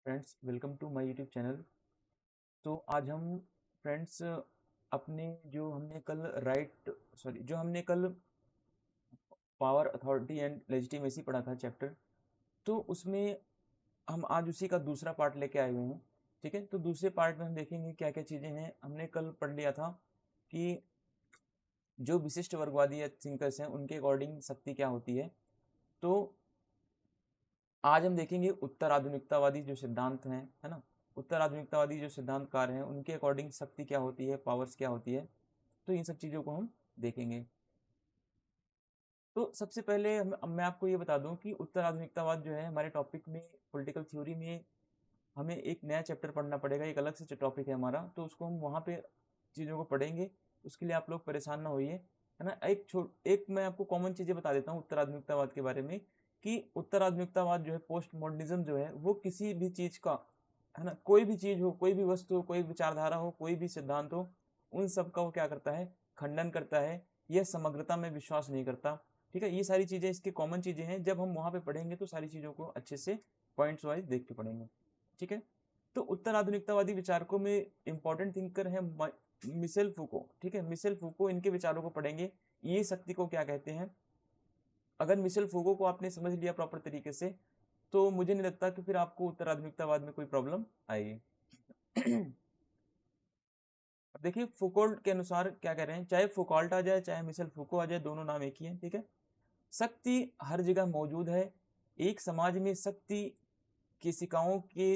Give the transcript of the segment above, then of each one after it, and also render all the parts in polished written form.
Friends, welcome to my YouTube channel. तो आज हम फ्रेंड्स अपने जो हमने कल पावर अथॉरिटी एंड लेजिटिमेसी पढ़ा था चैप्टर, तो उसमें हम आज उसी का दूसरा पार्ट लेके आए हुए हैं। ठीक है, तो दूसरे पार्ट में हम देखेंगे क्या क्या चीज़ें हैं। हमने कल पढ़ लिया था कि जो विशिष्ट वर्गवादी या थिंकर्स हैं उनके अकॉर्डिंग शक्ति क्या होती है। तो आज हम देखेंगे उत्तर आधुनिकतावादी जो सिद्धांत हैं, है ना, उत्तर आधुनिकतावादी जो सिद्धांतकार हैं उनके अकॉर्डिंग शक्ति क्या होती है, पावर्स क्या होती है। तो इन सब चीज़ों को हम देखेंगे। तो सबसे पहले मैं आपको ये बता दूं कि उत्तर आधुनिकतावाद जो है हमारे टॉपिक में, पॉलिटिकल थ्योरी में हमें एक नया चैप्टर पढ़ना पड़ेगा। एक अलग से टॉपिक है हमारा, तो उसको हम वहाँ पे चीज़ों को पढ़ेंगे। उसके लिए आप लोग परेशान ना होइए, है ना। एक मैं आपको कॉमन चीज़ें बता देता हूँ उत्तर आधुनिकतावाद के बारे में, कि उत्तर आधुनिकतावाद जो है, पोस्ट मॉडर्निज्म जो है, वो किसी भी चीज़ का, है ना, कोई भी चीज़ हो, कोई भी वस्तु हो, कोई विचारधारा हो, कोई भी सिद्धांत हो, उन सब का वो क्या करता है, खंडन करता है। यह समग्रता में विश्वास नहीं करता। ठीक है, ये सारी चीज़ें इसकी कॉमन चीज़ें हैं। जब हम वहाँ पे पढ़ेंगे तो सारी चीज़ों को अच्छे से पॉइंट्स वाइज देख के पढ़ेंगे। ठीक है, तो उत्तर आधुनिकतावादी विचारकों में इंपॉर्टेंट थिंकर है मिशेल फूको। ठीक है, मिशेल फूको, इनके विचारों को पढ़ेंगे। ये शक्ति को क्या कहते हैं। अगर मिशेल फूको को आपने समझ लिया प्रॉपर तरीके से, तो मुझे नहीं लगता कि फिर आपको उत्तर आधुनिकतावाद में कोई प्रॉब्लम आएगी। अब देखिए, फुकोल्ट के अनुसार क्या कह रहे हैं, चाहे फुकॉल्ट आ जाए चाहे मिशेल फूको आ जाए, दोनों नाम एक ही है। ठीक है, शक्ति हर जगह मौजूद है। एक समाज में शक्ति केशिकाओं के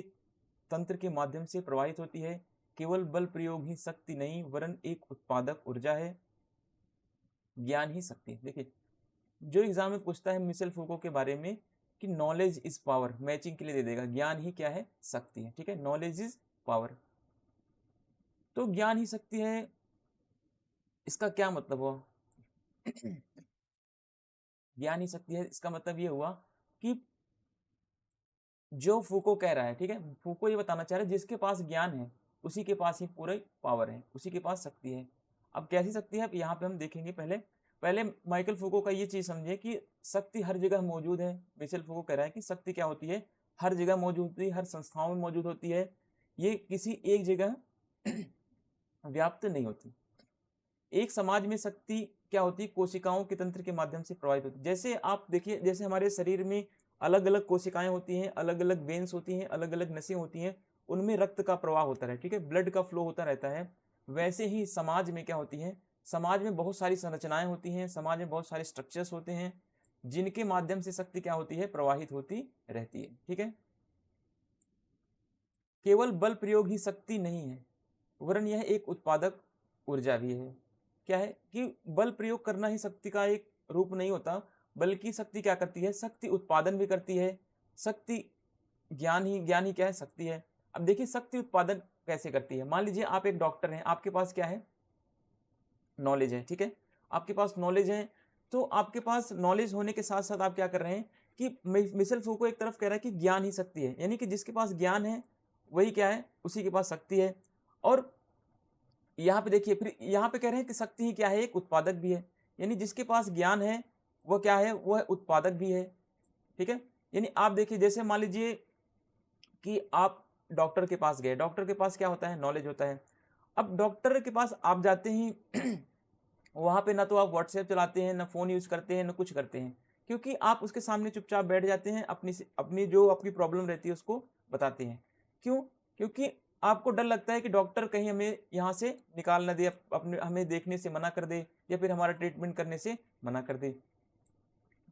तंत्र के माध्यम से प्रवाहित होती है। केवल बल प्रयोग ही शक्ति नहीं, वरन एक उत्पादक ऊर्जा है। ज्ञान ही शक्ति। देखिए, जो एग्जाम में पूछता है मिशेल फूको के बारे में कि नॉलेज इज पावर, मैचिंग के लिए दे देगा ज्ञान ही क्या है, शक्ति है। ठीक है, नॉलेज इज पावर, तो ज्ञान ही शक्ति है। इसका क्या मतलब हुआ? ज्ञान ही शक्ति है, इसका मतलब ये हुआ कि जो फूको कह रहा है, ठीक है, फूको ये बताना चाह रहा है जिसके पास ज्ञान है उसी के पास ही पूरे पावर है, उसी के पास शक्ति है। अब कैसी शक्ति है, अब यहाँ पे हम देखेंगे। पहले पहले माइकल फूको का ये चीज समझे कि शक्ति हर जगह मौजूद है। मिशेल फूको कह रहा है कि शक्ति क्या होती है, हर जगह मौजूद होती है, हर संस्थाओं में मौजूद होती है। ये किसी एक जगह व्याप्त नहीं होती। एक समाज में शक्ति क्या होती है, कोशिकाओं के तंत्र के माध्यम से प्रवाहित होती है। जैसे आप देखिए, जैसे हमारे शरीर में अलग अलग कोशिकाएं होती हैं, अलग अलग वेन्स होती हैं, अलग अलग नसें होती हैं, उनमें रक्त का प्रवाह होता है, ठीक है, ब्लड का फ्लो होता रहता है। वैसे ही समाज में क्या होती है, समाज में बहुत सारी संरचनाएं होती हैं, समाज में बहुत सारे स्ट्रक्चर्स होते हैं, जिनके माध्यम से शक्ति क्या होती है, प्रवाहित होती रहती है। ठीक है, केवल बल प्रयोग ही शक्ति नहीं है, वरन यह एक उत्पादक ऊर्जा भी है। क्या है कि बल प्रयोग करना ही शक्ति का एक रूप नहीं होता, बल्कि शक्ति क्या करती है, शक्ति उत्पादन भी करती है। शक्ति ज्ञान ही क्या है, शक्ति है। अब देखिए, शक्ति उत्पादन कैसे करती है। मान लीजिए आप एक डॉक्टर हैं, आपके पास क्या है, नॉलेज है। ठीक है, आपके पास नॉलेज है, तो आपके पास नॉलेज होने के साथ साथ आप क्या कर रहे हैं कि मिशेल फूको एक तरफ कह रहा है कि ज्ञान ही शक्ति है, यानी कि जिसके पास ज्ञान है वही क्या है, उसी के पास शक्ति है। और यहाँ पे देखिए, फिर यहाँ पे कह रहे हैं कि शक्ति ही क्या है, एक उत्पादक भी है। यानी जिसके पास ज्ञान है वह क्या है, वह उत्पादक भी है। ठीक है, यानी आप देखिए, जैसे मान लीजिए कि आप डॉक्टर के पास गए, डॉक्टर के पास क्या होता है, नॉलेज होता है। अब डॉक्टर के पास आप जाते ही वहां पे ना तो आप व्हाट्सएप चलाते हैं, ना फोन यूज करते हैं, ना कुछ करते हैं, क्योंकि आप उसके सामने चुपचाप बैठ जाते हैं, अपनी जो आपकी प्रॉब्लम रहती है उसको बताते हैं। क्यों? क्योंकि आपको डर लगता है कि डॉक्टर कहीं हमें यहाँ से निकाल ना दे, अपने हमें देखने से मना कर दे, या फिर हमारा ट्रीटमेंट करने से मना कर दे।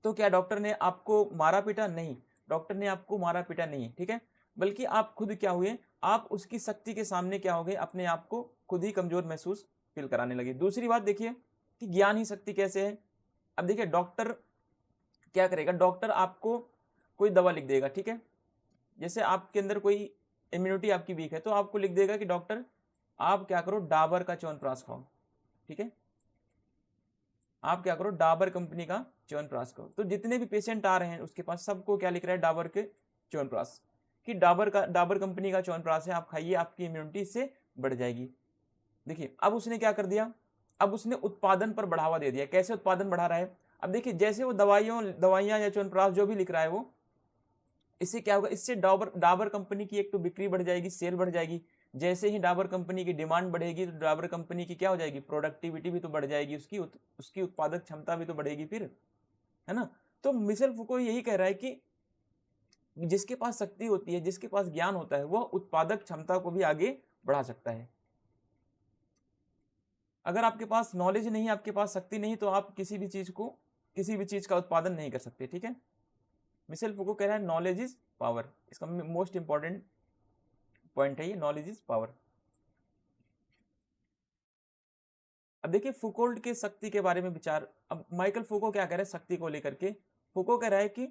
तो क्या डॉक्टर ने आपको मारा पीटा? नहीं, डॉक्टर ने आपको मारा पीटा नहीं, ठीक है, बल्कि आप खुद क्या हुए, आप उसकी शक्ति के सामने क्या हो गए, अपने आप को खुद ही कमजोर महसूस फील कराने लगे। दूसरी बात देखिए कि ज्ञान ही शक्ति कैसे है। अब देखिए, डॉक्टर क्या करेगा, डॉक्टर आपको कोई दवा लिख देगा, ठीक है, जैसे आपके अंदर कोई इम्यूनिटी आपकी वीक है, तो आपको लिख देगा कि डॉक्टर आप क्या करो, डाबर का च्यवनप्राश खाओ। ठीक है, आप क्या करो, डाबर कंपनी का च्यवनप्राश खाओ। तो जितने भी पेशेंट आ रहे हैं उसके पास, सबको क्या लिख रहा है, डाबर के च्यवनप्राश, कि डाबर कंपनी का च्यवनप्राश है, आप खाइए, आपकी इम्यूनिटी से बढ़ जाएगी। देखिए, अब उसने क्या कर दिया, अब उसने उत्पादन पर बढ़ावा दे दिया। कैसे उत्पादन बढ़ा रहा है? अब देखिए, जैसे वो दवाइयां या च्यवनप्राश जो भी लिख रहा है, वो इससे क्या होगा, इससे डाबर कंपनी की एक तो बिक्री बढ़ जाएगी, सेल बढ़ जाएगी। जैसे ही डाबर कंपनी की डिमांड बढ़ेगी तो डाबर कंपनी की क्या हो जाएगी, प्रोडक्टिविटी भी तो बढ़ जाएगी, उसकी उत्पादक क्षमता भी तो बढ़ेगी फिर, है ना। तो मिशेल फूको यही कह रहा है कि जिसके पास शक्ति होती है, जिसके पास ज्ञान होता है, वह उत्पादक क्षमता को भी आगे बढ़ा सकता है। अगर आपके पास नॉलेज नहीं, आपके पास शक्ति नहीं, तो आप किसी भी चीज का उत्पादन नहीं कर सकते, ठीक है। मिशेल फूको कह रहा है नॉलेज इज पावर, इसका मोस्ट इंपॉर्टेंट पॉइंट है ये, नॉलेज इज पावर। अब देखिए फुकोल्ट के शक्ति के बारे में विचार। अब माइकल फूको क्या कह रहे हैं शक्ति को लेकर के, फूको कह रहा है कि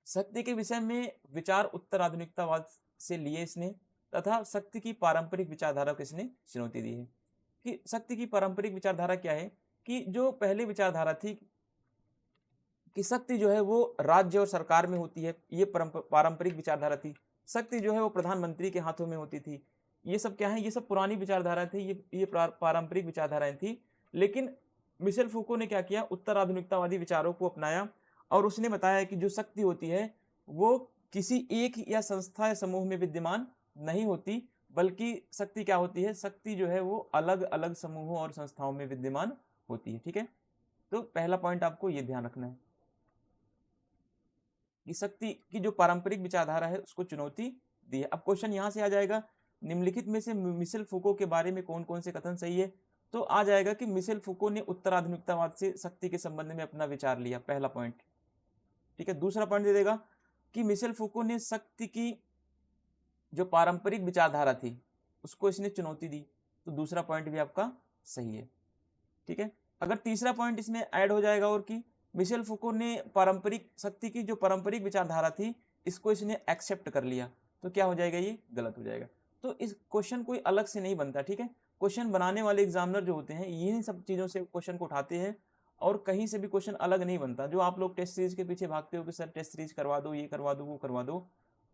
शक्ति के विषय में विचार उत्तर आधुनिकतावाद से लिए इसने, तथा शक्ति की पारंपरिक विचारधारा को इसने चुनौती दी है। कि शक्ति की पारंपरिक विचारधारा क्या है, कि जो पहले विचारधारा थी कि शक्ति जो है वो राज्य और सरकार में होती है, ये पारंपरिक विचारधारा थी। शक्ति जो है वो प्रधानमंत्री के हाथों में होती थी। ये सब क्या है, ये सब पुरानी विचारधारा थी, ये पारंपरिक विचारधाराएं थी। लेकिन मिशेल फूको ने क्या किया, उत्तर आधुनिकतावादी विचारों को अपनाया और उसने बताया कि जो शक्ति होती है वो किसी एक या संस्था या समूह में विद्यमान नहीं होती, बल्कि शक्ति क्या होती है, शक्ति जो है वो अलग अलग समूहों और संस्थाओं में विद्यमान होती है, ठीक है। तो पहला पॉइंट आपको ये ध्यान रखना है कि शक्ति की जो पारंपरिक विचारधारा है उसको चुनौती दी है। अब क्वेश्चन यहां से आ जाएगा, निम्नलिखित में से मिशेल फूको के बारे में कौन कौन से कथन सही है। तो आ जाएगा कि मिशेल फूको ने उत्तराधुनिकतावाद से शक्ति के संबंध में अपना विचार लिया, पहला पॉइंट, ठीक है। दूसरा पॉइंट दे देगा कि मिशेल फूको ने शक्ति की जो पारंपरिक विचारधारा थी उसको इसने चुनौती दी, तो दूसरा पॉइंट भी आपका सही है, ठीक है। अगर तीसरा पॉइंट इसमें ऐड हो जाएगा और कि मिशेल फूको ने पारंपरिक शक्ति की जो पारंपरिक विचारधारा थी इसको इसने एक्सेप्ट कर लिया, तो क्या हो जाएगा, ये गलत हो जाएगा। तो इस क्वेश्चन कोई अलग से नहीं बनता, ठीक है। क्वेश्चन बनाने वाले एग्जामिनर जो होते हैं इन सब चीजों से क्वेश्चन को उठाते हैं और कहीं से भी क्वेश्चन अलग नहीं बनता। जो आप लोग टेस्ट सीरीज के पीछे भागते हो कि सर टेस्ट सीरीज करवा दो, ये करवा दो, वो करवा दो,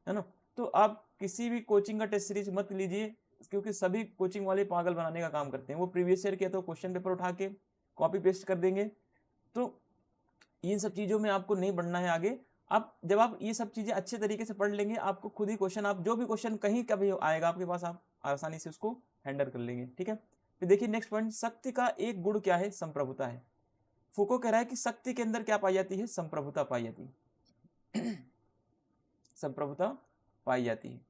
है ना, तो आप किसी भी कोचिंग का टेस्ट सीरीज मत लीजिए, क्योंकि सभी कोचिंग वाले पागल बनाने का काम करते हैं। वो प्रीवियस ईयर के तो क्वेश्चन पेपर उठा के कॉपी पेस्ट कर देंगे। तो इन सब चीज़ों में आपको नहीं बढ़ना है आगे। आप जब आप ये सब चीज़ें अच्छे तरीके से पढ़ लेंगे, आपको खुद ही क्वेश्चन, आप जो भी क्वेश्चन कहीं का भी आएगा आपके पास, आप आसानी से उसको हैंडल कर लेंगे, ठीक है। फिर देखिए नेक्स्ट पॉइंट, शक्ति का एक गुण क्या है, संप्रभुता है। फूको कह रहा है कि शक्ति के अंदर क्या पाई जाती है, संप्रभुता पाई जाती है। संप्रभुता पाई जाती है,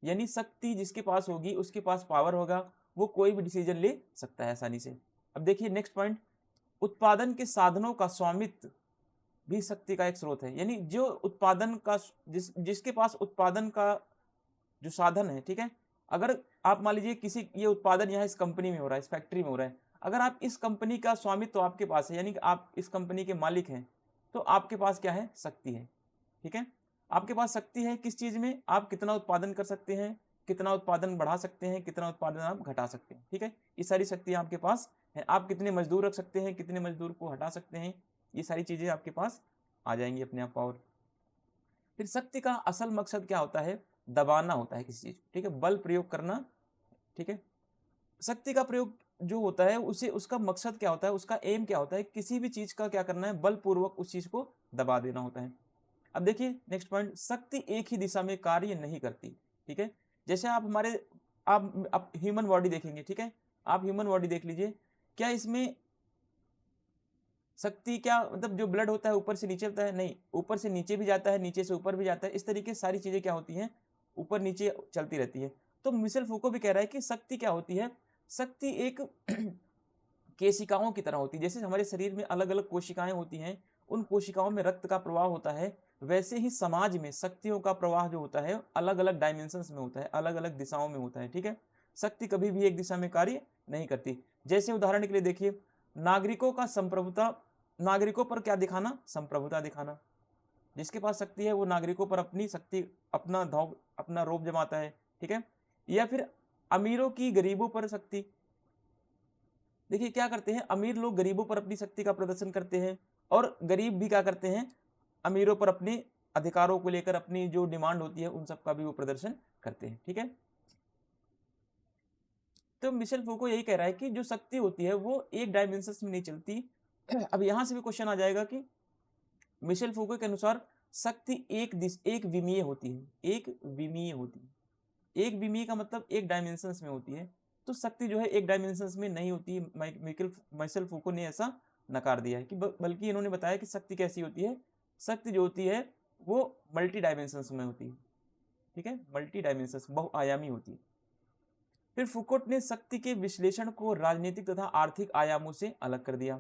यानी शक्ति जिसके पास होगी, उसके पास पावर होगा, वो कोई भी डिसीजन ले सकता है आसानी से। अब देखिए नेक्स्ट पॉइंट, उत्पादन के साधनों का स्वामित्व भी शक्ति का एक स्रोत है। यानी जो उत्पादन का जिसके पास उत्पादन का जो साधन है, ठीक है, अगर आप मान लीजिए किसी, ये उत्पादन यहाँ इस कंपनी में हो रहा है, इस फैक्ट्री में हो रहा है, अगर आप इस कंपनी का स्वामित्व आपके पास है, यानी कि आप इस कंपनी के मालिक हैं, तो आपके पास क्या है, शक्ति है, ठीक है। आपके पास शक्ति है किस चीज में, आप कितना उत्पादन कर सकते हैं, कितना उत्पादन बढ़ा सकते हैं, कितना उत्पादन आप घटा सकते हैं, ठीक है। ये सारी शक्ति आपके पास है। आप कितने मजदूर रख सकते हैं, कितने मजदूर को हटा सकते हैं, ये सारी चीजें आपके पास आ जाएंगी अपने आप पावर। फिर शक्ति का असल मकसद क्या होता है, दबाना होता है किसी चीज, ठीक है, बल प्रयोग करना, ठीक है। शक्ति का प्रयोग जो होता है उसे, उसका मकसद क्या होता है, उसका एम क्या होता है, किसी भी चीज का क्या करना है, बलपूर्वक उस चीज को दबा देना होता है। अब देखिए नेक्स्ट पॉइंट, शक्ति एक ही दिशा में कार्य नहीं करती, ठीक है। जैसे आप हमारे, आप ह्यूमन बॉडी देखेंगे, ठीक है, आप ह्यूमन बॉडी देख लीजिए, क्या इसमें शक्ति क्या मतलब, जो ब्लड होता है ऊपर से नीचे होता है, नहीं, ऊपर से नीचे भी जाता है, नीचे से ऊपर भी जाता है, इस तरीके सारी चीजें क्या होती हैं, ऊपर नीचे चलती रहती है। तो मिशेल फूको भी कह रहा है कि शक्ति क्या होती है, शक्ति एक केशिकाओं की तरह होती है। जैसे हमारे शरीर में अलग अलग कोशिकाएं होती हैं, उन कोशिकाओं में रक्त का प्रवाह होता है, वैसे ही समाज में शक्तियों का प्रवाह जो होता है अलग अलग डायमेंशंस में होता है, अलग अलग दिशाओं में होता है, ठीक है। शक्ति कभी भी एक दिशा में कार्य नहीं करती। जैसे उदाहरण के लिए देखिए, नागरिकों का संप्रभुता, नागरिकों पर क्या दिखाना, संप्रभुता दिखाना। जिसके पास शक्ति है वो नागरिकों पर अपनी शक्ति, अपना रोब जमाता है, ठीक है। या फिर अमीरों की गरीबों पर शक्ति, देखिए क्या करते हैं, अमीर लोग गरीबों पर अपनी शक्ति का प्रदर्शन करते हैं, और गरीब भी क्या करते हैं, अमीरों पर अपने अधिकारों को लेकर अपनी जो डिमांड होती है उन सब का भी वो प्रदर्शन करते हैं, ठीक है। तो मिशेल फूको यही कह रहा है कि जो शक्ति होती है वो एक डायमेंशन में नहीं चलती। अब यहां से भी क्वेश्चन आ जाएगा कि मिशेल फूको के अनुसार शक्ति एक विमीय होती है, एक विमीय होती है। एक विमीय का मतलब एक डायमेंशंस में होती है, तो शक्ति जो है एक डायमेंशंस में नहीं होती। मिशेल फूको ने ऐसा नकार दिया है कि बल्कि इन्होंने बताया कि शक्ति कैसी होती है, शक्ति जो होती है वो मल्टी डायमेंशंस में होती है, ठीक है, मल्टी डायमेंशंस, बहुआयामी होती है। फिर फुकोट ने शक्ति के विश्लेषण को राजनीतिक तथा आर्थिक आयामों से अलग कर दिया।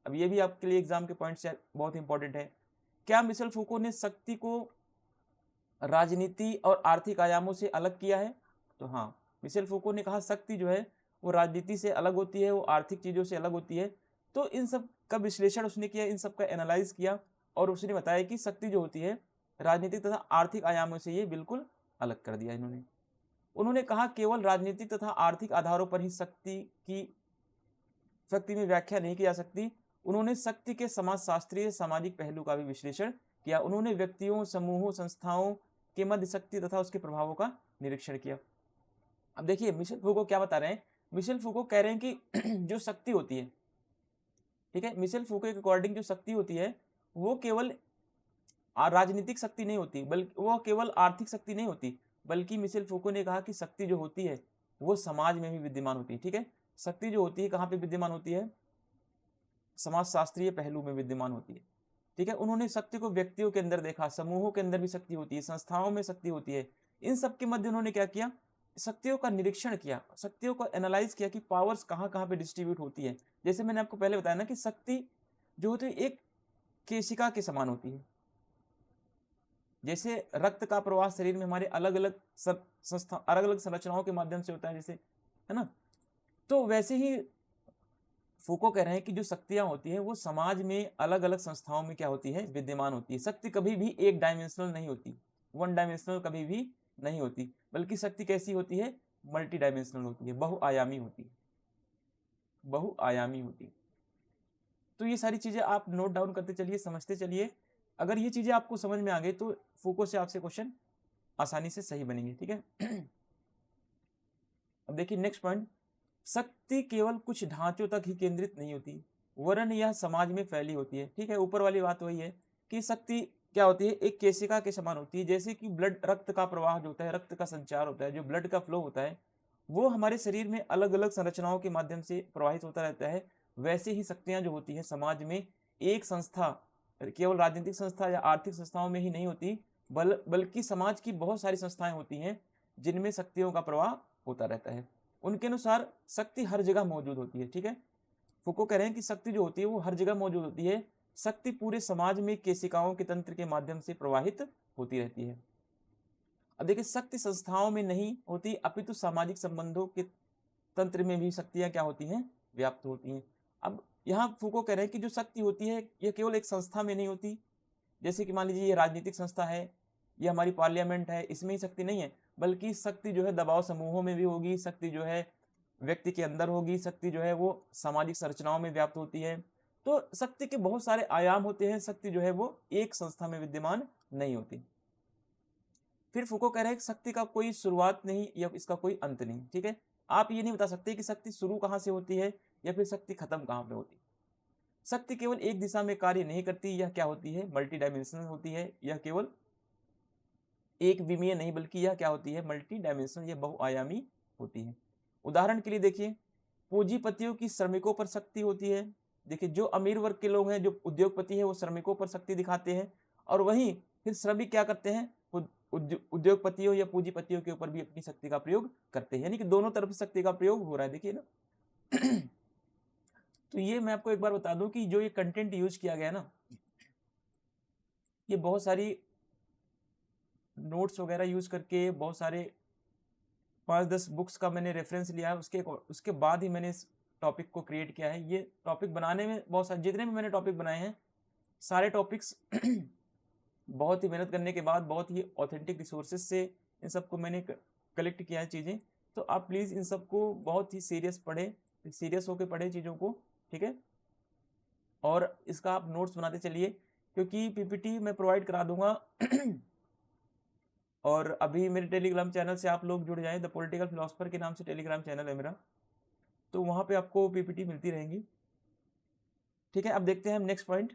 अब ये भी आपके लिए एग्जाम के पॉइंट से बहुत इंपॉर्टेंट है। क्या मिशेल फुको ने शक्ति को राजनीति और आर्थिक आयामों से अलग किया है? तो हाँ, मिशेल फुको ने कहा शक्ति जो है वो राजनीति से अलग होती है, वो आर्थिक चीजों से अलग होती है। तो इन सब का विश्लेषण उसने किया, इन सब का एनालाइज किया और उसने बताया कि शक्ति जो होती है राजनीतिक तथा आर्थिक आयामों से ये बिल्कुल अलग कर दिया इन्होंने। उन्होंने कहा केवल राजनीतिक तथा आर्थिक आधारों पर ही शक्ति में व्याख्या नहीं की जा सकती। उन्होंने शक्ति के समाजशास्त्रीय सामाजिक पहलू का भी विश्लेषण किया। उन्होंने व्यक्तियों, समूहों, संस्थाओं के मध्य शक्ति तथा उसके प्रभावों का निरीक्षण किया। अब देखिए मिशेल फुको क्या बता रहे हैं। मिशेल फुको कह रहे हैं कि जो शक्ति होती है, ठीक है, मिशेल फुको के अकॉर्डिंग जो शक्ति होती है वो केवल राजनीतिक शक्ति नहीं होती, बल्कि वो केवल आर्थिक शक्ति नहीं होती, बल्कि मिशेल फुको ने कहा कि शक्ति जो होती है वो समाज में भी विद्यमान होती है। ठीक है, शक्ति जो होती है कहाँ पे विद्यमान होती है? समाजशास्त्रीय पहलू में विद्यमान होती है। ठीक है, उन्होंने शक्ति को व्यक्तियों के अंदर देखा, समूहों के अंदर भी शक्ति होती है, संस्थाओं में शक्ति होती है। इन सब के मध्य उन्होंने क्या किया? शक्तियों का निरीक्षण किया, शक्तियों को एनालाइज किया कि पावर्स कहाँ कहाँ पे डिस्ट्रीब्यूट होती है। जैसे मैंने आपको पहले बताया ना कि शक्ति जो होती है एक केशिका के समान होती है। जैसे रक्त का प्रवाह शरीर में हमारे अलग अलग संरचनाओं के माध्यम से होता है, जैसे, है ना, तो वैसे ही फूको कह रहे हैं कि जो शक्तियां होती है वो समाज में अलग अलग संस्थाओं में क्या होती है? विद्यमान होती है। शक्ति कभी भी एक डायमेंशनल नहीं होती, वन डायमेंशनल कभी भी नहीं होती, बल्कि शक्ति कैसी होती है? मल्टी डायमेंशनल होती है, बहुआयामी होती है, बहुआयामी होती है। तो ये सारी चीजें आप नोट डाउन करते चलिए, समझते चलिए। अगर ये चीजें आपको समझ में आ गई तो फूको से आपसे क्वेश्चन आसानी से सही बनेंगे। ठीक है, अब देखिए नेक्स्ट पॉइंट, शक्ति केवल कुछ ढांचों तक ही केंद्रित नहीं होती, वरन यह समाज में फैली होती है। ठीक है, ऊपर वाली बात वही है कि शक्ति क्या होती है? एक केशिका के समान होती है। जैसे कि ब्लड, रक्त का प्रवाह जो होता है, रक्त का संचार होता है, जो ब्लड का फ्लो होता है वो हमारे शरीर में अलग अलग संरचनाओं के माध्यम से प्रवाहित होता रहता है। वैसे ही शक्तियां जो होती है समाज में एक संस्था, केवल राजनीतिक संस्था या आर्थिक संस्थाओं में ही नहीं होती, बल्कि समाज की बहुत सारी संस्थाएं होती हैं जिनमें शक्तियों का प्रवाह होता रहता है। उनके अनुसार शक्ति हर जगह मौजूद होती है। ठीक है, फुको कह रहे हैं कि शक्ति जो होती है वो हर जगह मौजूद होती है। शक्ति पूरे समाज में केशिकाओं के तंत्र के माध्यम से प्रवाहित होती रहती है। अब देखिए, शक्ति संस्थाओं में नहीं होती, अपितु सामाजिक संबंधों के तंत्र में भी शक्तियां क्या होती हैं? व्याप्त होती हैं। अब यहाँ फुको कह रहे हैं कि जो शक्ति होती है यह केवल एक संस्था में नहीं होती। जैसे कि मान लीजिए ये राजनीतिक संस्था है, ये हमारी पार्लियामेंट है, इसमें ही शक्ति नहीं है, बल्कि शक्ति जो है दबाव समूहों में भी होगी, शक्ति जो है व्यक्ति के अंदर होगी, शक्ति जो है वो सामाजिक संरचनाओं में व्याप्त होती है। तो शक्ति के बहुत सारे आयाम होते हैं, शक्ति जो है वो एक संस्था में विद्यमान नहीं होती। फिर फुको कह रहे हैं कि शक्ति का कोई शुरुआत नहीं या इसका कोई अंत नहीं। ठीक है, आप ये नहीं बता सकते कि शक्ति शुरू कहाँ से होती है या फिर शक्ति खत्म कहाँ पे होती है। शक्ति केवल एक दिशा में कार्य नहीं करती, यह क्या होती है? मल्टी डायमेंशनल होती है। यह केवल एक विमीय नहीं, बल्कि यह क्या होती है? मल्टी डायमेंशनल, यह बहुआयामी होती है। उदाहरण के लिए देखिए, पूंजीपतियों की श्रमिकों पर शक्ति होती है। देखिए, जो अमीर वर्ग के लोग हैं, जो उद्योगपति है, वो श्रमिकों पर शक्ति दिखाते हैं, और वहीं फिर श्रमिक क्या करते हैं? उद्योगपतियों या पूंजीपतियों के ऊपर भी अपनी शक्ति का प्रयोग करते हैं। यानी कि दोनों तरफ शक्ति का प्रयोग हो रहा है, देखिए ना। तो ये मैं आपको एक बार बता दूं कि जो ये कंटेंट यूज किया गया ना, ये बहुत सारी नोट्स वगैरह यूज करके, बहुत सारे 5-10 बुक्स का मैंने रेफरेंस लिया है, उसके बाद ही मैंने इस टॉपिक को क्रिएट किया है। ये टॉपिक बनाने में बहुत सारे, जितने भी मैंने टॉपिक बनाए हैं, सारे टॉपिक्स बहुत ही मेहनत करने के बाद, बहुत ही ऑथेंटिक रिसोर्सेज से इन सबको मैंने कलेक्ट किया है चीज़ें। तो आप प्लीज़ इन सबको बहुत ही सीरियस होकर पढ़े चीज़ों को। ठीक है, और इसका आप नोट्स बनाते चलिए, क्योंकि पीपीटी मैं प्रोवाइड करा दूंगा। और अभी मेरे टेलीग्राम चैनल से आप लोग जुड़ जाएं, द पॉलिटिकल फिलोसफर के नाम से टेलीग्राम चैनल है मेरा, तो वहाँ पे आपको पीपीटी मिलती रहेंगी। ठीक है, अब देखते हैं हम नेक्स्ट पॉइंट।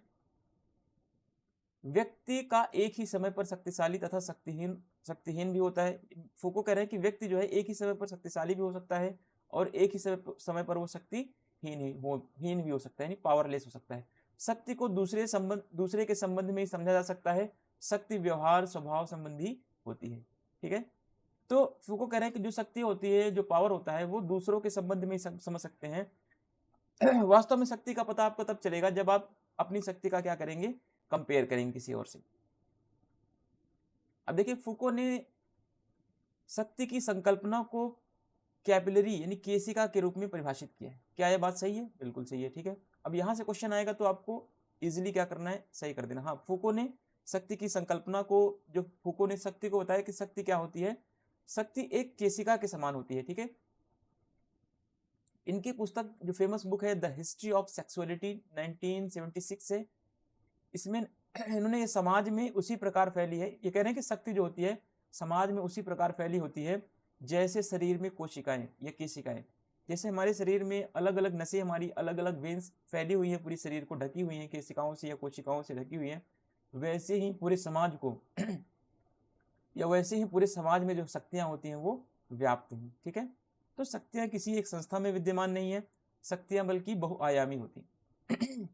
व्यक्ति का एक ही समय पर शक्तिशाली तथा शक्तिहीन भी होता है। फूको कह रहे हैं कि व्यक्ति जो है एक ही समय पर शक्तिशाली भी हो सकता है और एक ही समय पर वो हीन भी हो सकता है, यानी पावरलेस हो सकता है। शक्ति को दूसरे के संबंध में ही समझा जा सकता है। शक्ति व्यवहार स्वभाव संबंधी होती है। ठीक है, तो फूको कह रहे हैं कि जो शक्ति होती है, जो पावर होता है, वो दूसरों के संबंध में ही समझ सकते हैं। वास्तव में शक्ति का पता आपको तब चलेगा जब आप अपनी शक्ति का क्या करेंगे, कंपेयर करेंगे किसी और से। अब देखिए, फूको ने शक्ति की संकल्पना को कैपिलरी यानी केशिका के रूप में परिभाषित किया है। क्या यह बात सही है? बिल्कुल सही है। ठीक है, अब यहां से क्वेश्चन आएगा तो आपको इजीली क्या करना है, सही कर देना। हाँ, फूको ने शक्ति की संकल्पना को, जो फूको ने शक्ति को बताया कि शक्ति क्या होती है, शक्ति एक केशिका के समान होती है। ठीक है, इनकी पुस्तक जो फेमस बुक है द हिस्ट्री ऑफ सेक्सुअलिटी 1976 है, इसमें इन्होंने ये समाज में उसी प्रकार फैली है, ये कह रहे हैं कि शक्ति जो होती है समाज में उसी प्रकार फैली होती है जैसे शरीर में कोशिकाएं या केशिकाएं। जैसे हमारे शरीर में अलग अलग नसें, हमारी अलग अलग वेन्स फैली हुई है, पूरी शरीर को ढकी हुई है केशिकाओं से या कोशिकाओं से ढकी हुई है, वैसे ही पूरे समाज को या वैसे ही पूरे समाज में जो शक्तियां होती हैं वो व्याप्त हैं। ठीक है, तो शक्तियां किसी एक संस्था में विद्यमान नहीं है, शक्तियां बल्कि बहुआयामी होती हैं।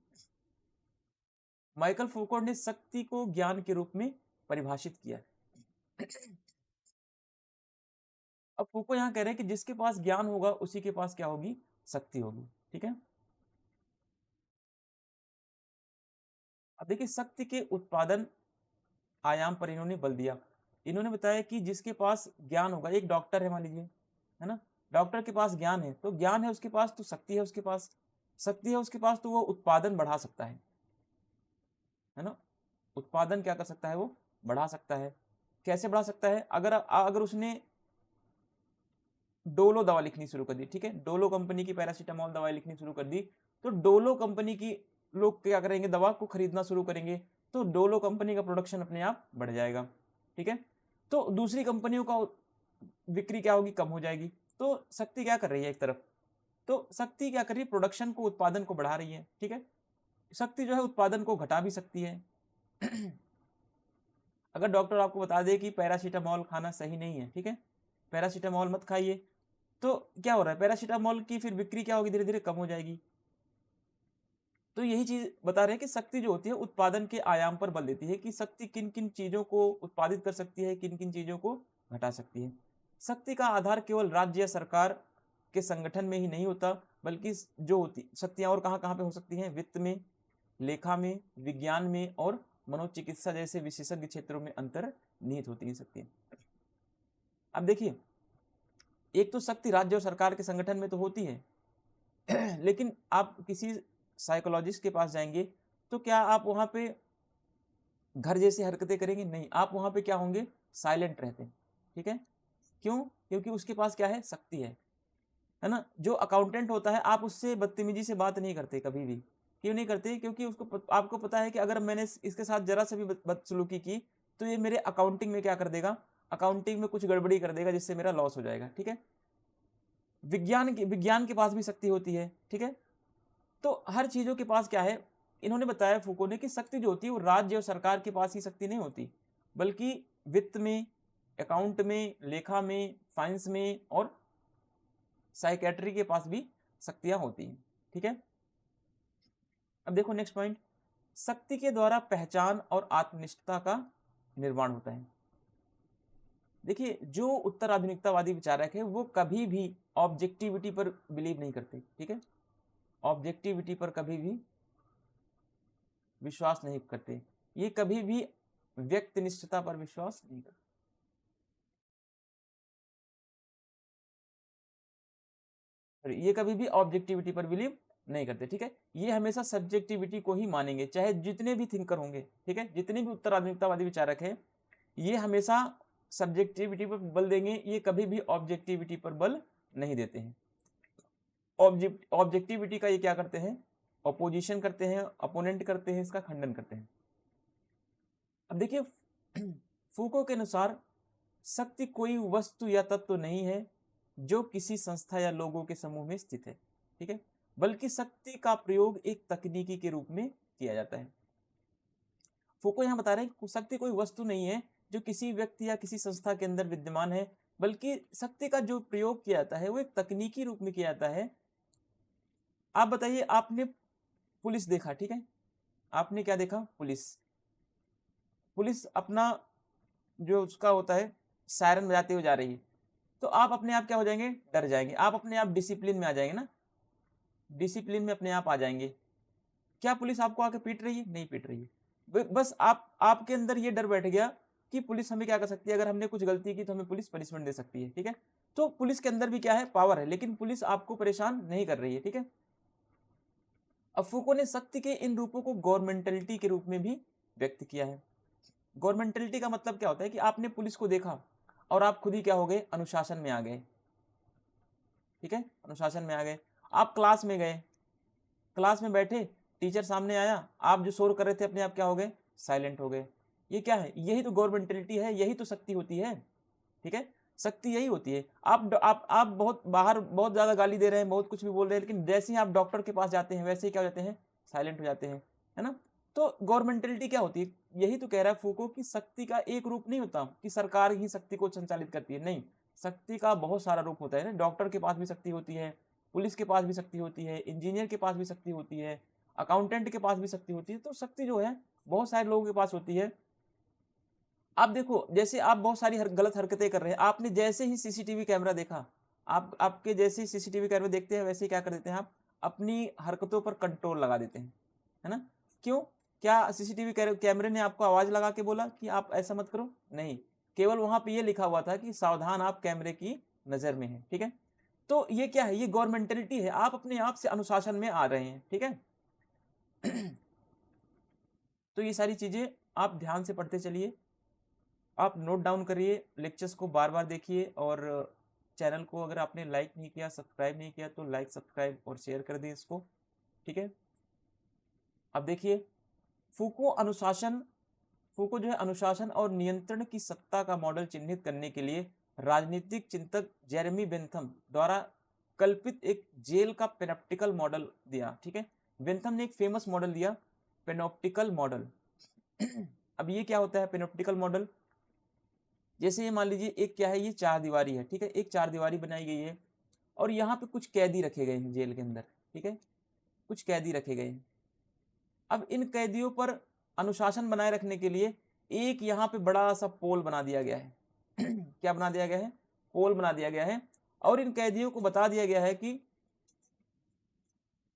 माइकल फूको ने शक्ति को ज्ञान के रूप में परिभाषित किया। अब फूको यहां कह रहे हैं कि जिसके पास ज्ञान होगा उसी के पास क्या होगी, शक्ति होगी। ठीक है, अब देखिए शक्ति के उत्पादन आयाम पर इन्होंने बल दिया। इन्होंने बताया कि जिसके पास ज्ञान होगा, एक डॉक्टर है मान लीजिए, है ना, डॉक्टर के पास ज्ञान है, तो ज्ञान है उसके पास तो शक्ति है उसके पास, शक्ति है उसके पास तो वो उत्पादन बढ़ा सकता है ना, उत्पादन क्या कर सकता है, वो बढ़ा सकता है। कैसे बढ़ा सकता है? अगर उसने डोलो दवा लिखनी शुरू कर दी, ठीक है, डोलो कंपनी की पैरासीटामोल दवाई लिखनी शुरू कर दी, तो डोलो कंपनी की लोग क्या करेंगे, दवा को खरीदना शुरू करेंगे, तो डोलो कंपनी का प्रोडक्शन अपने आप बढ़ जाएगा। ठीक है, तो दूसरी कंपनियों का बिक्री क्या होगी, कम हो जाएगी। तो शक्ति क्या कर रही है, एक तरफ तो शक्ति क्या कर रही है, प्रोडक्शन को, उत्पादन को बढ़ा रही है। ठीक है, शक्ति जो है उत्पादन को घटा भी सकती है। अगर डॉक्टर आपको बता दे कि पैरासीटामोल खाना सही नहीं है, ठीक है, पैरासीटामोल मत खाइए, तो क्या हो रहा है, पैरासीटामोल की फिर बिक्री क्या होगी, धीरे धीरे कम हो जाएगी। तो यही चीज बता रहे हैं कि शक्ति जो होती है उत्पादन के आयाम पर बल देती है, कि शक्ति किन किन चीजों को उत्पादित कर सकती है, किन किन चीजों को घटा सकती है। शक्ति का आधार केवल राज्य या सरकार के संगठन में ही नहीं होता, बल्कि जो होती शक्तियां और कहाँ कहाँ पे हो सकती हैं, वित्त में, लेखा में, विज्ञान में और मनोचिकित्सा जैसे विशेषज्ञ क्षेत्रों में अंतर्निहित होती है शक्तियां। अब देखिए, एक तो शक्ति राज्य और सरकार के संगठन में तो होती है, लेकिन आप किसी साइकोलॉजिस्ट के पास जाएंगे तो क्या आप वहां पे घर जैसी हरकतें करेंगे? नहीं, आप वहां पे क्या होंगे, साइलेंट रहते हैं। ठीक है, क्यों? क्योंकि उसके पास क्या है, शक्ति है ना। जो अकाउंटेंट होता है, आप उससे बदतमीजी से बात नहीं करते कभी भी। क्यों नहीं करते? क्योंकि आपको पता है कि अगर मैंने इसके साथ जरा से भी बदसलूकी की तो ये मेरे अकाउंटिंग में क्या कर देगा, अकाउंटिंग में कुछ गड़बड़ी कर देगा, जिससे मेरा लॉस हो जाएगा। ठीक है, विज्ञान के पास भी शक्ति होती है। ठीक है, तो हर चीजों के पास क्या है, इन्होंने बताया फूको ने कि शक्ति जो होती है वो राज्य और सरकार के पास ही शक्ति नहीं होती, बल्कि वित्त में, अकाउंट में, लेखा में, फाइनेंस में और साइकेट्री के पास भी शक्तियां होती हैं। ठीक है, अब देखो नेक्स्ट पॉइंट, शक्ति के द्वारा पहचान और आत्मनिष्ठता का निर्माण होता है। देखिए, जो उत्तर आधुनिकतावादी विचारक है वो कभी भी ऑब्जेक्टिविटी पर बिलीव नहीं करते। ठीक है, ऑब्जेक्टिविटी पर कभी भी विश्वास नहीं करते, ये कभी भी व्यक्तिनिष्ठता पर विश्वास नहीं करते। ये कभी भी ऑब्जेक्टिविटी पर बिलीव नहीं करते। ठीक है, ये हमेशा सब्जेक्टिविटी को ही मानेंगे, चाहे जितने भी थिंकर होंगे। ठीक है, जितने भी उत्तर आधुनिकतावादी विचारक हैं, ये हमेशा सब्जेक्टिविटी पर बल देंगे, ये कभी भी ऑब्जेक्टिविटी पर बल नहीं देते हैं। ऑब्जेक्टिविटी का ये क्या करते हैं, अपोजिशन करते हैं, अपोनेंट करते हैं, इसका खंडन करते हैं। अब देखिए, फूको के अनुसार शक्ति कोई वस्तु या तत्व नहीं है जो किसी संस्था या लोगों के समूह में स्थित है। ठीक है, बल्कि शक्ति का प्रयोग एक तकनीकी के रूप में किया जाता है। फूको यहाँ बता रहे हैं कि शक्ति कोई वस्तु नहीं है जो किसी व्यक्ति या किसी संस्था के अंदर विद्यमान है, बल्कि शक्ति का जो प्रयोग किया जाता है वो एक तकनीकी रूप में किया जाता है। आप बताइए, आपने पुलिस देखा, ठीक है, आपने क्या देखा, पुलिस पुलिस अपना जो उसका होता है सायरन बजाते हुए जा रही है, तो आप अपने आप क्या हो जाएंगे, डर जाएंगे, आप अपने आप डिसिप्लिन में आ जाएंगे ना, डिसिप्लिन में अपने आप आ जाएंगे। क्या पुलिस आपको आके पीट रही है, नहीं पीट रही है, बस आपके अंदर ये डर बैठ गया कि पुलिस हमें क्या कर सकती है, अगर हमने कुछ गलती की तो हमें पुलिस पनिशमेंट दे सकती है, ठीक है। तो पुलिस के अंदर भी क्या है, पावर है, लेकिन पुलिस आपको परेशान नहीं कर रही है, ठीक है। अब फूको ने शक्ति के इन रूपों को गवर्नमेंटलिटी के रूप में भी व्यक्त किया है। गवर्नमेंटलिटी का मतलब क्या होता है कि आपने पुलिस को देखा और आप खुद ही क्या हो गए, अनुशासन में आ गए, ठीक है, अनुशासन में आ गए। आप क्लास में गए, क्लास में बैठे, टीचर सामने आया, आप जो शोर कर रहे थे अपने आप क्या हो गए, साइलेंट हो गए। ये क्या है, यही तो गवर्नमेंटलिटी है, यही तो शक्ति होती है, ठीक है, शक्ति यही होती है। आप बहुत बाहर बहुत ज्यादा गाली दे रहे हैं, बहुत कुछ भी बोल रहे हैं, लेकिन जैसे ही आप डॉक्टर के पास जाते हैं वैसे ही क्या हो जाते हैं, साइलेंट हो जाते हैं, है ना। तो गवर्नमेंटलिटी क्या होती है, यही तो कह रहा है फूको कि शक्ति का एक रूप नहीं होता कि सरकार ही शक्ति को संचालित करती है, नहीं, शक्ति का बहुत सारा रूप होता है ना। डॉक्टर के पास भी शक्ति होती है, पुलिस के पास भी शक्ति होती है, इंजीनियर के पास भी शक्ति होती है, अकाउंटेंट के पास भी शक्ति होती है। तो शक्ति जो है बहुत सारे लोगों के पास होती है। आप देखो, जैसे आप बहुत सारी गलत हरकतें कर रहे हैं, आपने जैसे ही सीसीटीवी कैमरा देखा, आपके जैसे ही सीसीटीवी कैमरा देखते हैं वैसे ही क्या कर देते हैं, आप अपनी हरकतों पर कंट्रोल लगा देते हैं, है ना। क्यों, क्या सीसीटीवी कैमरे ने आपको आवाज लगा के बोला कि आप ऐसा मत करो, नहीं, केवल वहां पे ये लिखा हुआ था कि सावधान, आप कैमरे की नजर में है, ठीक है। तो ये क्या है, ये गवर्नमेंटलिटी है, आप अपने आप से अनुशासन में आ रहे हैं, ठीक है। तो ये सारी चीजें आप ध्यान से पढ़ते चलिए, आप नोट डाउन करिए, लेक्चर्स को बार बार देखिए, और चैनल को अगर आपने लाइक नहीं किया, सब्सक्राइब नहीं किया, तो लाइक, सब्सक्राइब और शेयर कर दें इसको, ठीक है। अब देखिए, फूको जो है अनुशासन और नियंत्रण की सत्ता का मॉडल चिन्हित करने के लिए राजनीतिक चिंतक जेरेमी बेंथम द्वारा कल्पित एक जेल का पेनोप्टिकल मॉडल दिया, ठीक है। बेंथम ने एक फेमस मॉडल दिया, पेनोप्टिकल मॉडल। अब ये क्या होता है पेनोप्टिकल मॉडल, जैसे ये मान लीजिए एक क्या है, ये चार दीवारी है, ठीक है, एक चार दीवारी बनाई गई है और यहाँ पे कुछ कैदी रखे गए हैं जेल के अंदर, ठीक है, कुछ कैदी रखे गए हैं। अब इन कैदियों पर अनुशासन बनाए रखने के लिए एक यहाँ पे बड़ा सा पोल बना दिया गया है। क्या बना दिया गया है, पोल बना दिया गया है, और इन कैदियों को बता दिया गया है कि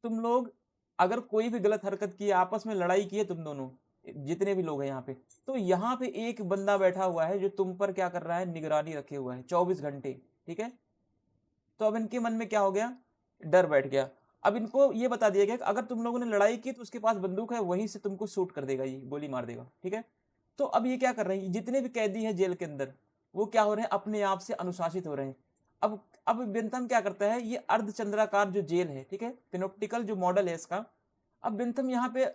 तुम लोग अगर कोई भी गलत हरकत की, आपस में लड़ाई की है तुम दोनों, जितने भी लोग हैं यहाँ पे, तो यहाँ पे एक बंदा बैठा हुआ है जो तुम पर क्या कर रहा है, निगरानी रखे हुआ है 24 घंटे, ठीक है। तो अब इनके मन में क्या हो गया, डर बैठ गया। अब इनको ये बता दिया गया कि अगर तुम लोगों ने लड़ाई की तो उसके पास बंदूक है, वहीं से तुमको शूट कर देगा, ये गोली मार देगा, ठीक है। तो अब ये क्या कर रहे हैं, जितने भी कैदी हैं जेल के अंदर, वो क्या हो रहे हैं, अपने आप से अनुशासित हो रहे हैं। अब बेंथम क्या करता है, ये अर्धचंद्राकार जो जेल है, ठीक है, पेनोप्टिकल जो मॉडल है इसका, अब बेंथम यहाँ पे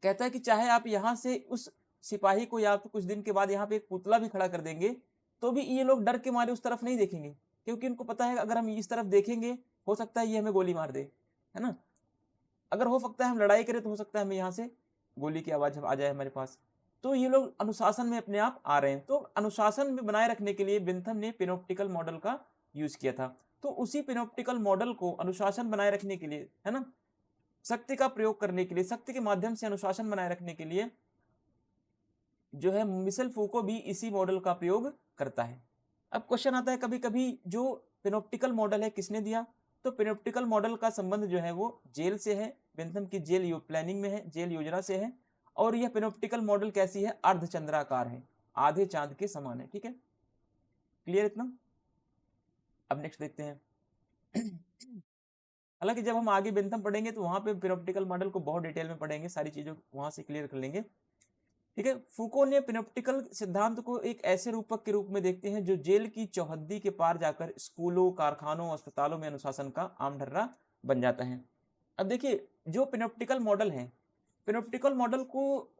कहता है कि चाहे आप यहाँ से उस सिपाही को या तो कुछ दिन के बाद यहाँ पे एक पुतला भी खड़ा कर देंगे, तो भी ये लोग डर के मारे उस तरफ नहीं देखेंगे, क्योंकि इनको पता है अगर हम इस तरफ देखेंगे हो सकता है ये हमें गोली मार दे, है ना। अगर हो सकता है हम लड़ाई करें तो हो सकता है हमें यहाँ से गोली की आवाज आ जाए हमारे पास। तो ये लोग अनुशासन में अपने आप आ रहे हैं। तो अनुशासन में बनाए रखने के लिए बेंथम ने पेनोप्टिकल मॉडल का यूज किया था। तो उसी पेनोप्टिकल मॉडल को अनुशासन बनाए रखने के लिए, है ना, शक्ति का प्रयोग करने के लिए, शक्ति के माध्यम से अनुशासन बनाए रखने के लिए जो है मिशेल फूको भी इसी मॉडल का प्रयोग करता है। अब क्वेश्चन आता है कभी कभी, जो पेनोप्टिकल मॉडल है किसने दिया, तो पेनोप्टिकल मॉडल का संबंध जो है वो जेल से है, बेंथम की जेल प्लानिंग में है, जेल योजना से है। और यह पेनोप्टिकल मॉडल कैसी है, अर्धचंद्राकार है, आधे चांद के समान है, ठीक है, क्लियर इतना। अब नेक्स्ट देखते हैं। हालांकि जब हम आगे बेंथम पढ़ेंगे तो वहां पे पेनोप्टिकल मॉडल को बहुत डिटेल में पढ़ेंगे, सारी चीजों वहां से क्लियर कर लेंगे, ठीक है। फूको ने पेनोप्टिकल सिद्धांत को एक ऐसे रूपक के रूप में देखते हैं जो जेल की चौहद्दी के पार जाकर स्कूलों, कारखानों, अस्पतालों में अनुशासन का आम ढर्रा बन जाता है। अब देखिए, जो पेनोप्टिकल मॉडल है, पेनोप्टिकल मॉडल को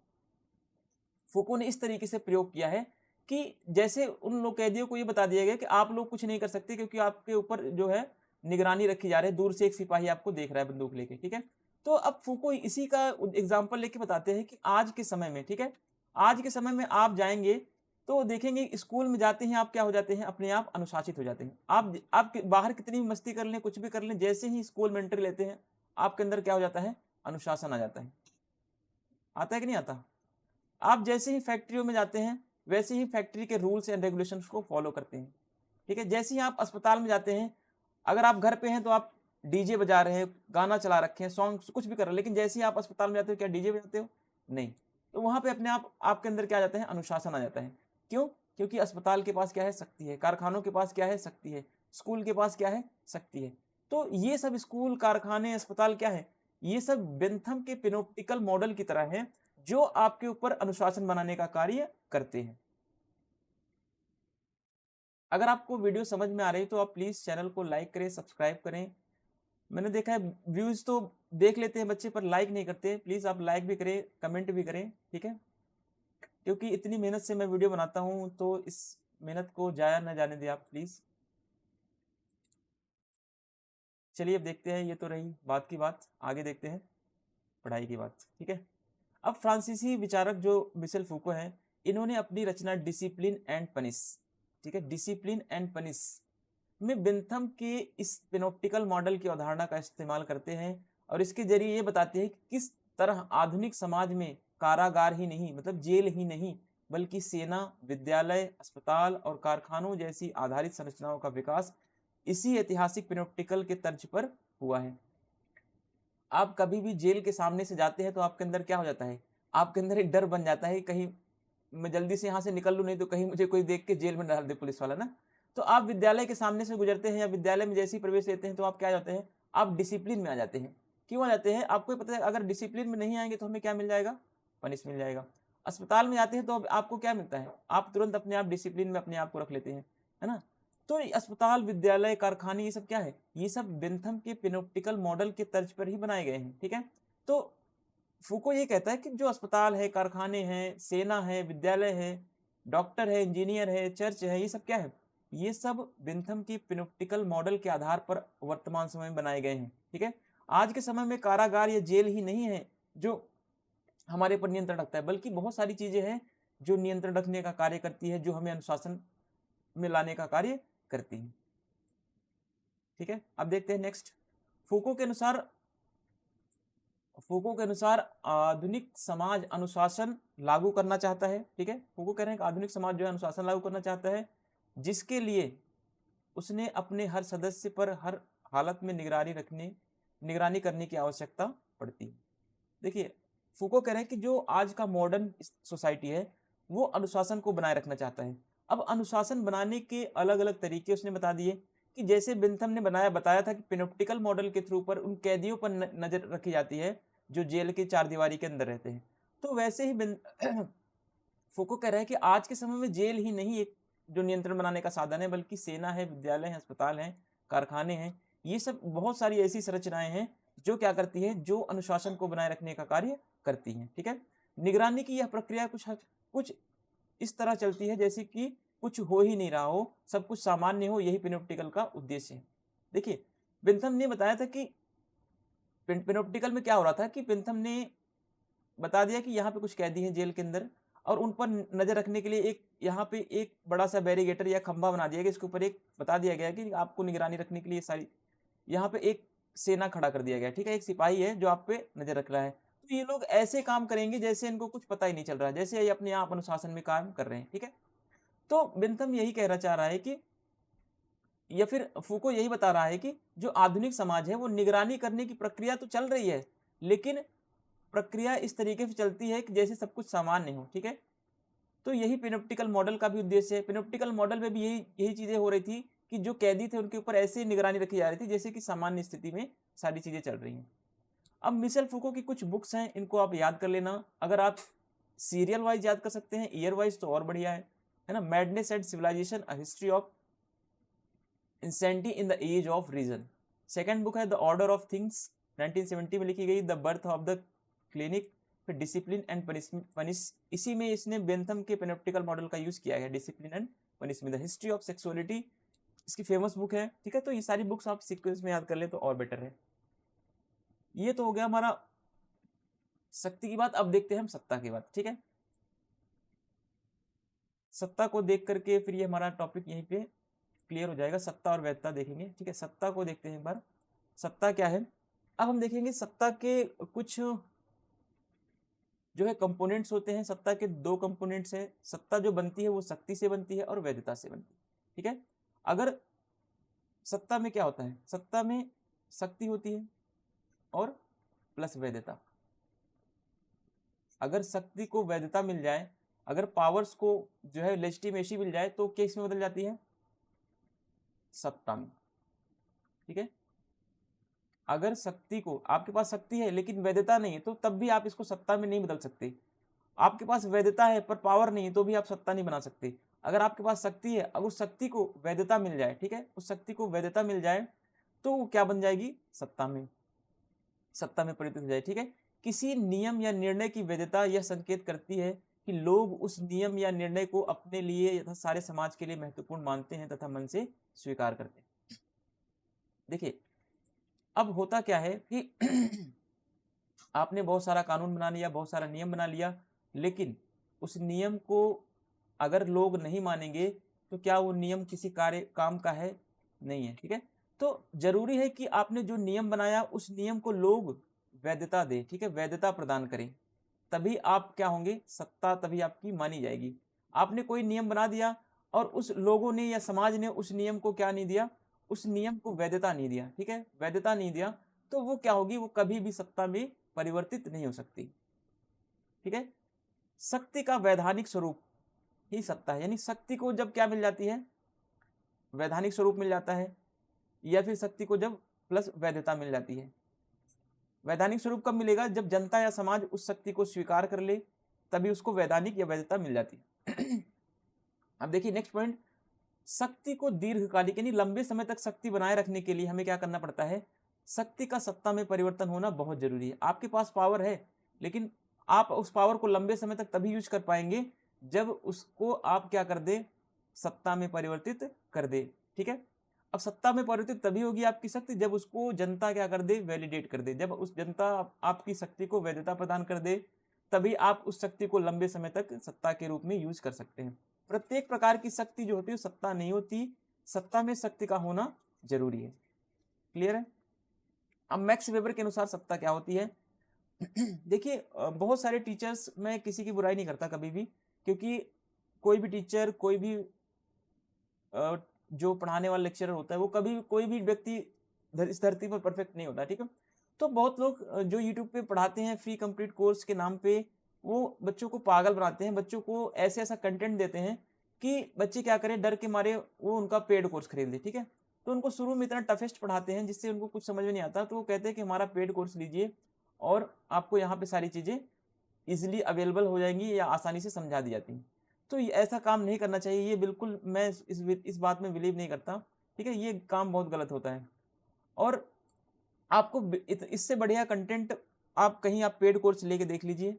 फूको ने इस तरीके से प्रयोग किया है कि जैसे उन लोग कैदियों को ये बता दिया गया कि आप लोग कुछ नहीं कर सकते, क्योंकि आपके ऊपर जो है निगरानी रखी जा रही है, दूर से एक सिपाही आपको देख रहा है बंदूक लेके, ठीक है। तो अब फूको इसी का एग्जाम्पल लेके बताते हैं कि आज के समय में, ठीक है, आज के समय में आप जाएंगे तो देखेंगे स्कूल में जाते हैं आप क्या हो जाते हैं, अपने आप अनुशासित हो जाते हैं। आप बाहर कितनी भी मस्ती कर लें, कुछ भी कर लें, जैसे ही स्कूल में एंट्री लेते हैं आपके अंदर क्या हो जाता है, अनुशासन आ जाता है। आता है कि नहीं आता? आप जैसे ही फैक्ट्रियों में जाते हैं वैसे ही फैक्ट्री के रूल्स एंड रेगुलेशंस को फॉलो करते हैं, ठीक है। जैसे ही आप अस्पताल में जाते हैं, अगर आप घर पे हैं तो आप डीजे बजा रहे हैं, गाना चला रखे हैं, सॉन्ग कुछ भी कर रहे हैं, लेकिन जैसे ही आप अस्पताल में जाते हो क्या डीजे बजाते हो? नहीं। तो वहां पे अपने आप आपके अंदर क्या आ जाता है, अनुशासन आ जाता है। क्यों? क्योंकि अस्पताल के पास क्या है, शक्ति है। कारखानों के पास क्या है, शक्ति है। स्कूल के पास क्या है, शक्ति है। तो ये सब स्कूल, कारखाने, अस्पताल क्या है, ये सब बेंथम के पिनोप्टिकल मॉडल की तरह है, जो आपके ऊपर अनुशासन बनाने का कार्य करते हैं। अगर आपको वीडियो समझ में आ रही है तो आप प्लीज चैनल को लाइक करें, सब्सक्राइब करें। मैंने देखा है व्यूज तो देख लेते हैं बच्चे पर लाइक नहीं करते, प्लीज आप लाइक भी करें, कमेंट भी करें, ठीक है। क्योंकि इतनी मेहनत से मैं वीडियो बनाता हूं तो इस मेहनत को जाया ना जाने दें आप प्लीज। चलिए अब देखते हैं, ये तो रही बात की बात, आगे देखते हैं पढ़ाई की बात, ठीक है। अब फ्रांसीसी विचारक जो मिशेल फूको हैं, इन्होंने अपनी रचना डिसिप्लिन एंड पनिश, ठीक है, डिसिप्लिन एंड पनिश में बेंथम के इस पिनोप्टिकल मॉडल की अवधारणा का इस्तेमाल करते हैं और इसके जरिए ये बताते हैं कि किस तरह आधुनिक समाज में कारागार ही नहीं, मतलब जेल ही नहीं, बल्कि सेना, विद्यालय, अस्पताल और कारखानों जैसी आधारित संरचनाओं का विकास इसी ऐतिहासिक पिनोप्टिकल के तर्ज पर हुआ है। आप कभी भी जेल के सामने से जाते हैं तो आपके अंदर क्या हो जाता है, आपके अंदर एक डर बन जाता है, कहीं मैं जल्दी से यहाँ से निकल लूँ, नहीं तो कहीं मुझे कोई देख के जेल में डाल दे पुलिस वाला ना। तो आप विद्यालय के सामने से गुजरते हैं या विद्यालय में जैसे ही प्रवेश लेते हैं तो आप क्या जाते हैं, आप डिसिप्लिन में आ जाते हैं। क्यों आ जाते हैं? आपको ही पता है अगर डिसिप्लिन में नहीं आएंगे तो हमें क्या मिल जाएगा, पनिश मिल जाएगा। अस्पताल में जाते हैं तो आपको क्या मिलता है, आप तुरंत अपने आप डिसिप्लिन में अपने आप को रख लेते हैं, है ना। तो अस्पताल, विद्यालय, कारखाने, ये सब क्या है, ये सब बेंथम के पिनोप्टिकल मॉडल के तर्ज पर ही बनाए गए हैं, ठीक है। तो फूको ये कहता है कि जो अस्पताल है, कारखाने हैं, सेना है, विद्यालय है, डॉक्टर है, इंजीनियर है, चर्च है, ये सब क्या है, ये सब बेंथम की पिनोप्टिकल मॉडल के आधार पर वर्तमान समय में बनाए गए हैं, ठीक है। आज के समय में कारागार या जेल ही नहीं है जो हमारे पर नियंत्रण रखता है, बल्कि बहुत सारी चीजें हैं जो नियंत्रण रखने का कार्य करती है, जो हमें अनुशासन में लाने का कार्य करती है, ठीक है। अब देखते हैं नेक्स्ट। फूको के अनुसार फूको के अनुसार आधुनिक समाज अनुशासन लागू करना चाहता है, ठीक है। फूको कह रहे हैं कि आधुनिक समाज जो है अनुशासन लागू करना चाहता है, जिसके लिए उसने अपने हर सदस्य पर हर हालत में निगरानी करने की आवश्यकता पड़ती है। देखिए फूको कह रहे हैं कि जो आज का मॉडर्न सोसाइटी है वो अनुशासन को बनाए रखना चाहता है। अब अनुशासन बनाने के अलग अलग तरीके उसने बता दिए कि जैसे बेंथम ने बताया था कि पिनोप्टिकल मॉडल के थ्रू पर उन कैदियों पर नजर रखी जाती है जो जेल के चार दीवारी के अंदर रहते हैं, तो वैसे ही फूको कह रहा है कि आज के समय में जेल ही नहीं एक जो नियंत्रण बनाने का साधन है, बल्कि सेना है, विद्यालय है, अस्पताल है, कारखाने हैं, ये सब बहुत सारी ऐसी संरचनाएं हैं जो क्या करती है, जो अनुशासन को बनाए रखने का कार्य करती हैं, ठीक है। निगरानी की यह प्रक्रिया कुछ इस तरह चलती है जैसे कि कुछ हो ही नहीं रहा हो, सब कुछ सामान्य हो, यही पिनोप्टिकल का उद्देश्य है। देखिए बेंथम ने बताया था कि पिनोप्टिकल में क्या हो रहा था कि बेंथम ने बता दिया कि यहाँ पे कुछ कैदी हैं जेल के अंदर और उन पर नजर रखने के लिए एक यहाँ पे एक बड़ा सा बैरिगेटर या खंभा बना दिया गया, इसके ऊपर एक बता दिया गया कि आपको निगरानी रखने के लिए सारी, यहाँ पे एक सेना खड़ा कर दिया गया, ठीक है, एक सिपाही है जो आप पे नजर रख रहा है। तो ये लोग ऐसे काम करेंगे जैसे इनको कुछ पता ही नहीं चल रहा है, जैसे ये अपने आप अनुशासन में काम कर रहे हैं, ठीक है। तो बेंथम यही कहना चाह रहा है कि, या फिर फूको यही बता रहा है कि जो आधुनिक समाज है वो निगरानी करने की प्रक्रिया तो चल रही है, लेकिन प्रक्रिया इस तरीके से चलती है कि जैसे सब कुछ सामान्य हो, ठीक है। तो यही पिनोप्टिकल मॉडल का भी उद्देश्य है। पिनोप्टिकल मॉडल में भी यही यही चीजें हो रही थी कि जो कैदी थे उनके ऊपर ऐसे निगरानी रखी जा रही थी जैसे कि सामान्य स्थिति में सारी चीजें चल रही हैं। अब मिशेल फूको की कुछ बुक्स हैं, इनको आप याद कर लेना। अगर आप सीरियल वाइज याद कर सकते हैं, ईयर वाइज तो और बढ़िया है ना। Madness and civilization, a history of insanity in the age of reason. Second book है द ऑर्डर ऑफ थिंग्स, 1970 में लिखी गई। The birth of the clinic, फिर डिसिप्लिन एंड पनिश, इसी में इसने बेंथम के पेनोप्टिकल मॉडल का यूज किया है, discipline and punishment. The history of sexuality इसकी फेमस बुक है, ठीक है। तो ये सारी बुक्स आप सीक्वेंस में याद कर ले तो और बेटर है। ये तो हो गया हमारा शक्ति की बात। अब देखते हैं हम सत्ता की बात, ठीक है। सत्ता को देख करके फिर ये हमारा टॉपिक यहीं पे क्लियर हो जाएगा। सत्ता और वैधता देखेंगे, ठीक है। सत्ता को देखते हैं एक बार, सत्ता क्या है। अब हम देखेंगे सत्ता के कुछ जो है कंपोनेंट्स होते हैं। सत्ता के दो कंपोनेंट्स हैं। सत्ता जो बनती है वो शक्ति से बनती है और वैधता से बनती है, ठीक है। अगर सत्ता में क्या होता है, सत्ता में शक्ति होती है और प्लस वैधता। अगर शक्ति को वैधता मिल जाए, अगर पावर्स को जो है लेजिटिमेसी मिल जाए, तो किस में बदल जाती है, सत्ता में, ठीक है। अगर शक्ति को, आपके पास शक्ति है लेकिन वैधता नहीं है, तो तब भी आप इसको सत्ता में नहीं बदल सकते। आपके पास वैधता है पर पावर नहीं है, तो भी आप सत्ता नहीं बना सकते। अगर आपके पास शक्ति है, अगर उस शक्ति को वैधता मिल जाए, ठीक है, उस शक्ति को वैधता मिल जाए, तो वो क्या बन जाएगी, सत्ता में, सत्ता में परिवर्तित हो जाए, ठीक है। किसी नियम या निर्णय की वैधता यह संकेत करती है कि लोग उस नियम या निर्णय को अपने लिए तथा सारे समाज के लिए महत्वपूर्ण मानते हैं तथा मन से स्वीकार करते हैं। देखिए, अब होता क्या है कि आपने बहुत सारा कानून बना लिया, बहुत सारा नियम बना लिया, लेकिन उस नियम को अगर लोग नहीं मानेंगे, तो क्या वो नियम किसी कार्य काम का है, नहीं है, ठीक है। तो जरूरी है कि आपने जो नियम बनाया उस नियम को लोग वैधता दे, ठीक है, वैधता प्रदान करें, तभी आप क्या होंगे, सत्ता तभी आपकी मानी जाएगी। आपने कोई नियम बना दिया और उस लोगों ने या समाज ने उस नियम को क्या नहीं दिया, उस नियम को वैधता नहीं दिया, ठीक है, वैधता नहीं दिया, तो वो क्या होगी, वो कभी भी सत्ता में परिवर्तित नहीं हो सकती, ठीक है। शक्ति का वैधानिक स्वरूप ही सत्ता है, यानी शक्ति को जब क्या मिल जाती है, वैधानिक स्वरूप मिल जाता है, या फिर शक्ति को जब प्लस वैधता मिल जाती है। वैधानिक स्वरूप कब मिलेगा, जब जनता या समाज उस शक्ति को स्वीकार कर ले, तभी उसको वैधानिक या वैधता मिल जाती है। अब देखिए नेक्स्ट पॉइंट, शक्ति को दीर्घकालिक यानी लंबे समय तक शक्ति बनाए रखने के लिए हमें क्या करना पड़ता है, शक्ति का सत्ता में परिवर्तन होना बहुत जरूरी है। आपके पास पावर है, लेकिन आप उस पावर को लंबे समय तक तभी यूज कर पाएंगे जब उसको आप क्या कर दे, सत्ता में परिवर्तित कर दे, ठीक है। अब सत्ता में परिवर्तित तभी होगी आपकी शक्ति जब उसको जनता क्या कर दे, वैलिडेट कर दे। जब उस जनता आपकी शक्ति को वैधता प्रदान कर दे, तभी आप उस शक्ति को लंबे समय तक सत्ता के रूप में यूज कर सकते हैं। प्रत्येक प्रकार की शक्ति जो होती है सत्ता नहीं होती, सत्ता में शक्ति का होना जरूरी है। क्लियर है। अब मैक्स वेबर के अनुसार सत्ता क्या होती है। देखिए बहुत सारे टीचर्स, मैं किसी की बुराई नहीं करता कभी भी, क्योंकि कोई भी टीचर, कोई भी जो पढ़ाने वाला लेक्चरर होता है, वो कभी कोई भी व्यक्ति इस धरती पर परफेक्ट नहीं होता, ठीक है। तो बहुत लोग जो यूट्यूब पे पढ़ाते हैं फ्री कंप्लीट कोर्स के नाम पे, वो बच्चों को पागल बनाते हैं, बच्चों को ऐसे ऐसा कंटेंट देते हैं कि बच्चे क्या करें, डर के मारे वो उनका पेड कोर्स खरीद ले, ठीक है। तो उनको शुरू में इतना टफेस्ट पढ़ाते हैं जिससे उनको कुछ समझ में नहीं आता, तो वो कहते हैं कि हमारा पेड कोर्स लीजिए और आपको यहाँ पे सारी चीज़ें इजिली अवेलेबल हो जाएंगी या आसानी से समझा दी जाती हैं। तो ऐसा काम नहीं करना चाहिए, ये बिल्कुल मैं इस बात में बिलीव नहीं करता, ठीक है। ये काम बहुत गलत होता है। और आपको इससे बढ़िया कंटेंट आप कहीं आप पेड कोर्स लेके देख लीजिए,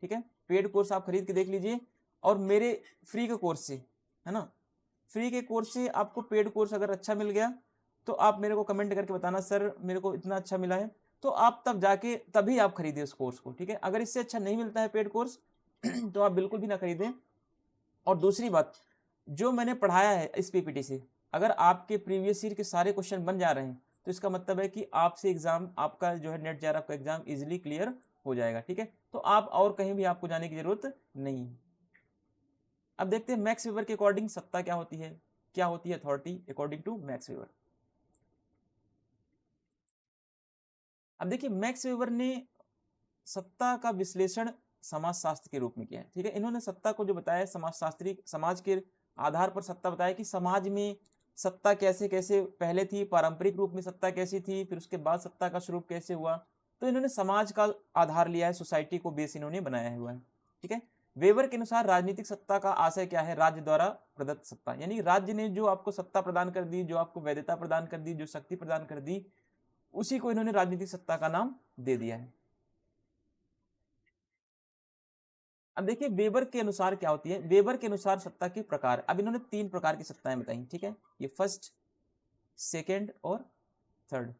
ठीक है, पेड कोर्स आप खरीद के देख लीजिए, और मेरे फ्री के कोर्स से, है ना, फ्री के कोर्स से आपको पेड कोर्स अगर अच्छा मिल गया, तो आप मेरे को कमेंट करके बताना, सर मेरे को इतना अच्छा मिला है, तो आप तब जाके तभी आप खरीदें उस कोर्स को, ठीक है। अगर इससे अच्छा नहीं मिलता है पेड कोर्स तो आप बिल्कुल भी ना खरीदें। और दूसरी बात, जो मैंने पढ़ाया है इस पीपीटी से, अगर आपके प्रीवियस ईयर के सारे क्वेश्चन बन जा रहे हैं, तो इसका मतलब है कि आपसे एग्जाम, आपका जो है नेट जेआरएफ का एग्जाम इजीली क्लियर हो जाएगा, ठीक है। तो आप और कहीं भी आपको जाने की जरूरत नहीं है। अब देखते हैं मैक्स वेबर के अकॉर्डिंग सत्ता क्या होती है, क्या होती है authority according to Max Weber. अब देखिए मैक्स वेबर ने सत्ता का विश्लेषण समाजशास्त्र के रूप में किया है, ठीक है। इन्होंने सत्ता को जो बताया, समाजशास्त्री समाज के आधार पर सत्ता बताया कि समाज में सत्ता कैसे कैसे पहले थी, पारंपरिक रूप में सत्ता कैसी थी, फिर उसके बाद सत्ता का स्वरूप कैसे हुआ। तो इन्होंने समाज का आधार लिया है, सोसाइटी को बेस इन्होंने बनाया हुआ है, ठीक है। वेबर के अनुसार राजनीतिक सत्ता का आशय क्या है, राज्य द्वारा प्रदत्त सत्ता, यानी राज्य ने जो आपको सत्ता प्रदान कर दी, जो आपको वैधता प्रदान कर दी, जो शक्ति प्रदान कर दी, उसी को इन्होंने राजनीतिक सत्ता का नाम दे दिया है। अब देखिए वेबर के अनुसार क्या होती है, वेबर के अनुसार सत्ता के प्रकार, अब इन्होंने 3 प्रकार की सत्ताएं बताई, ठीक है, ये फर्स्ट, सेकंड और थर्ड।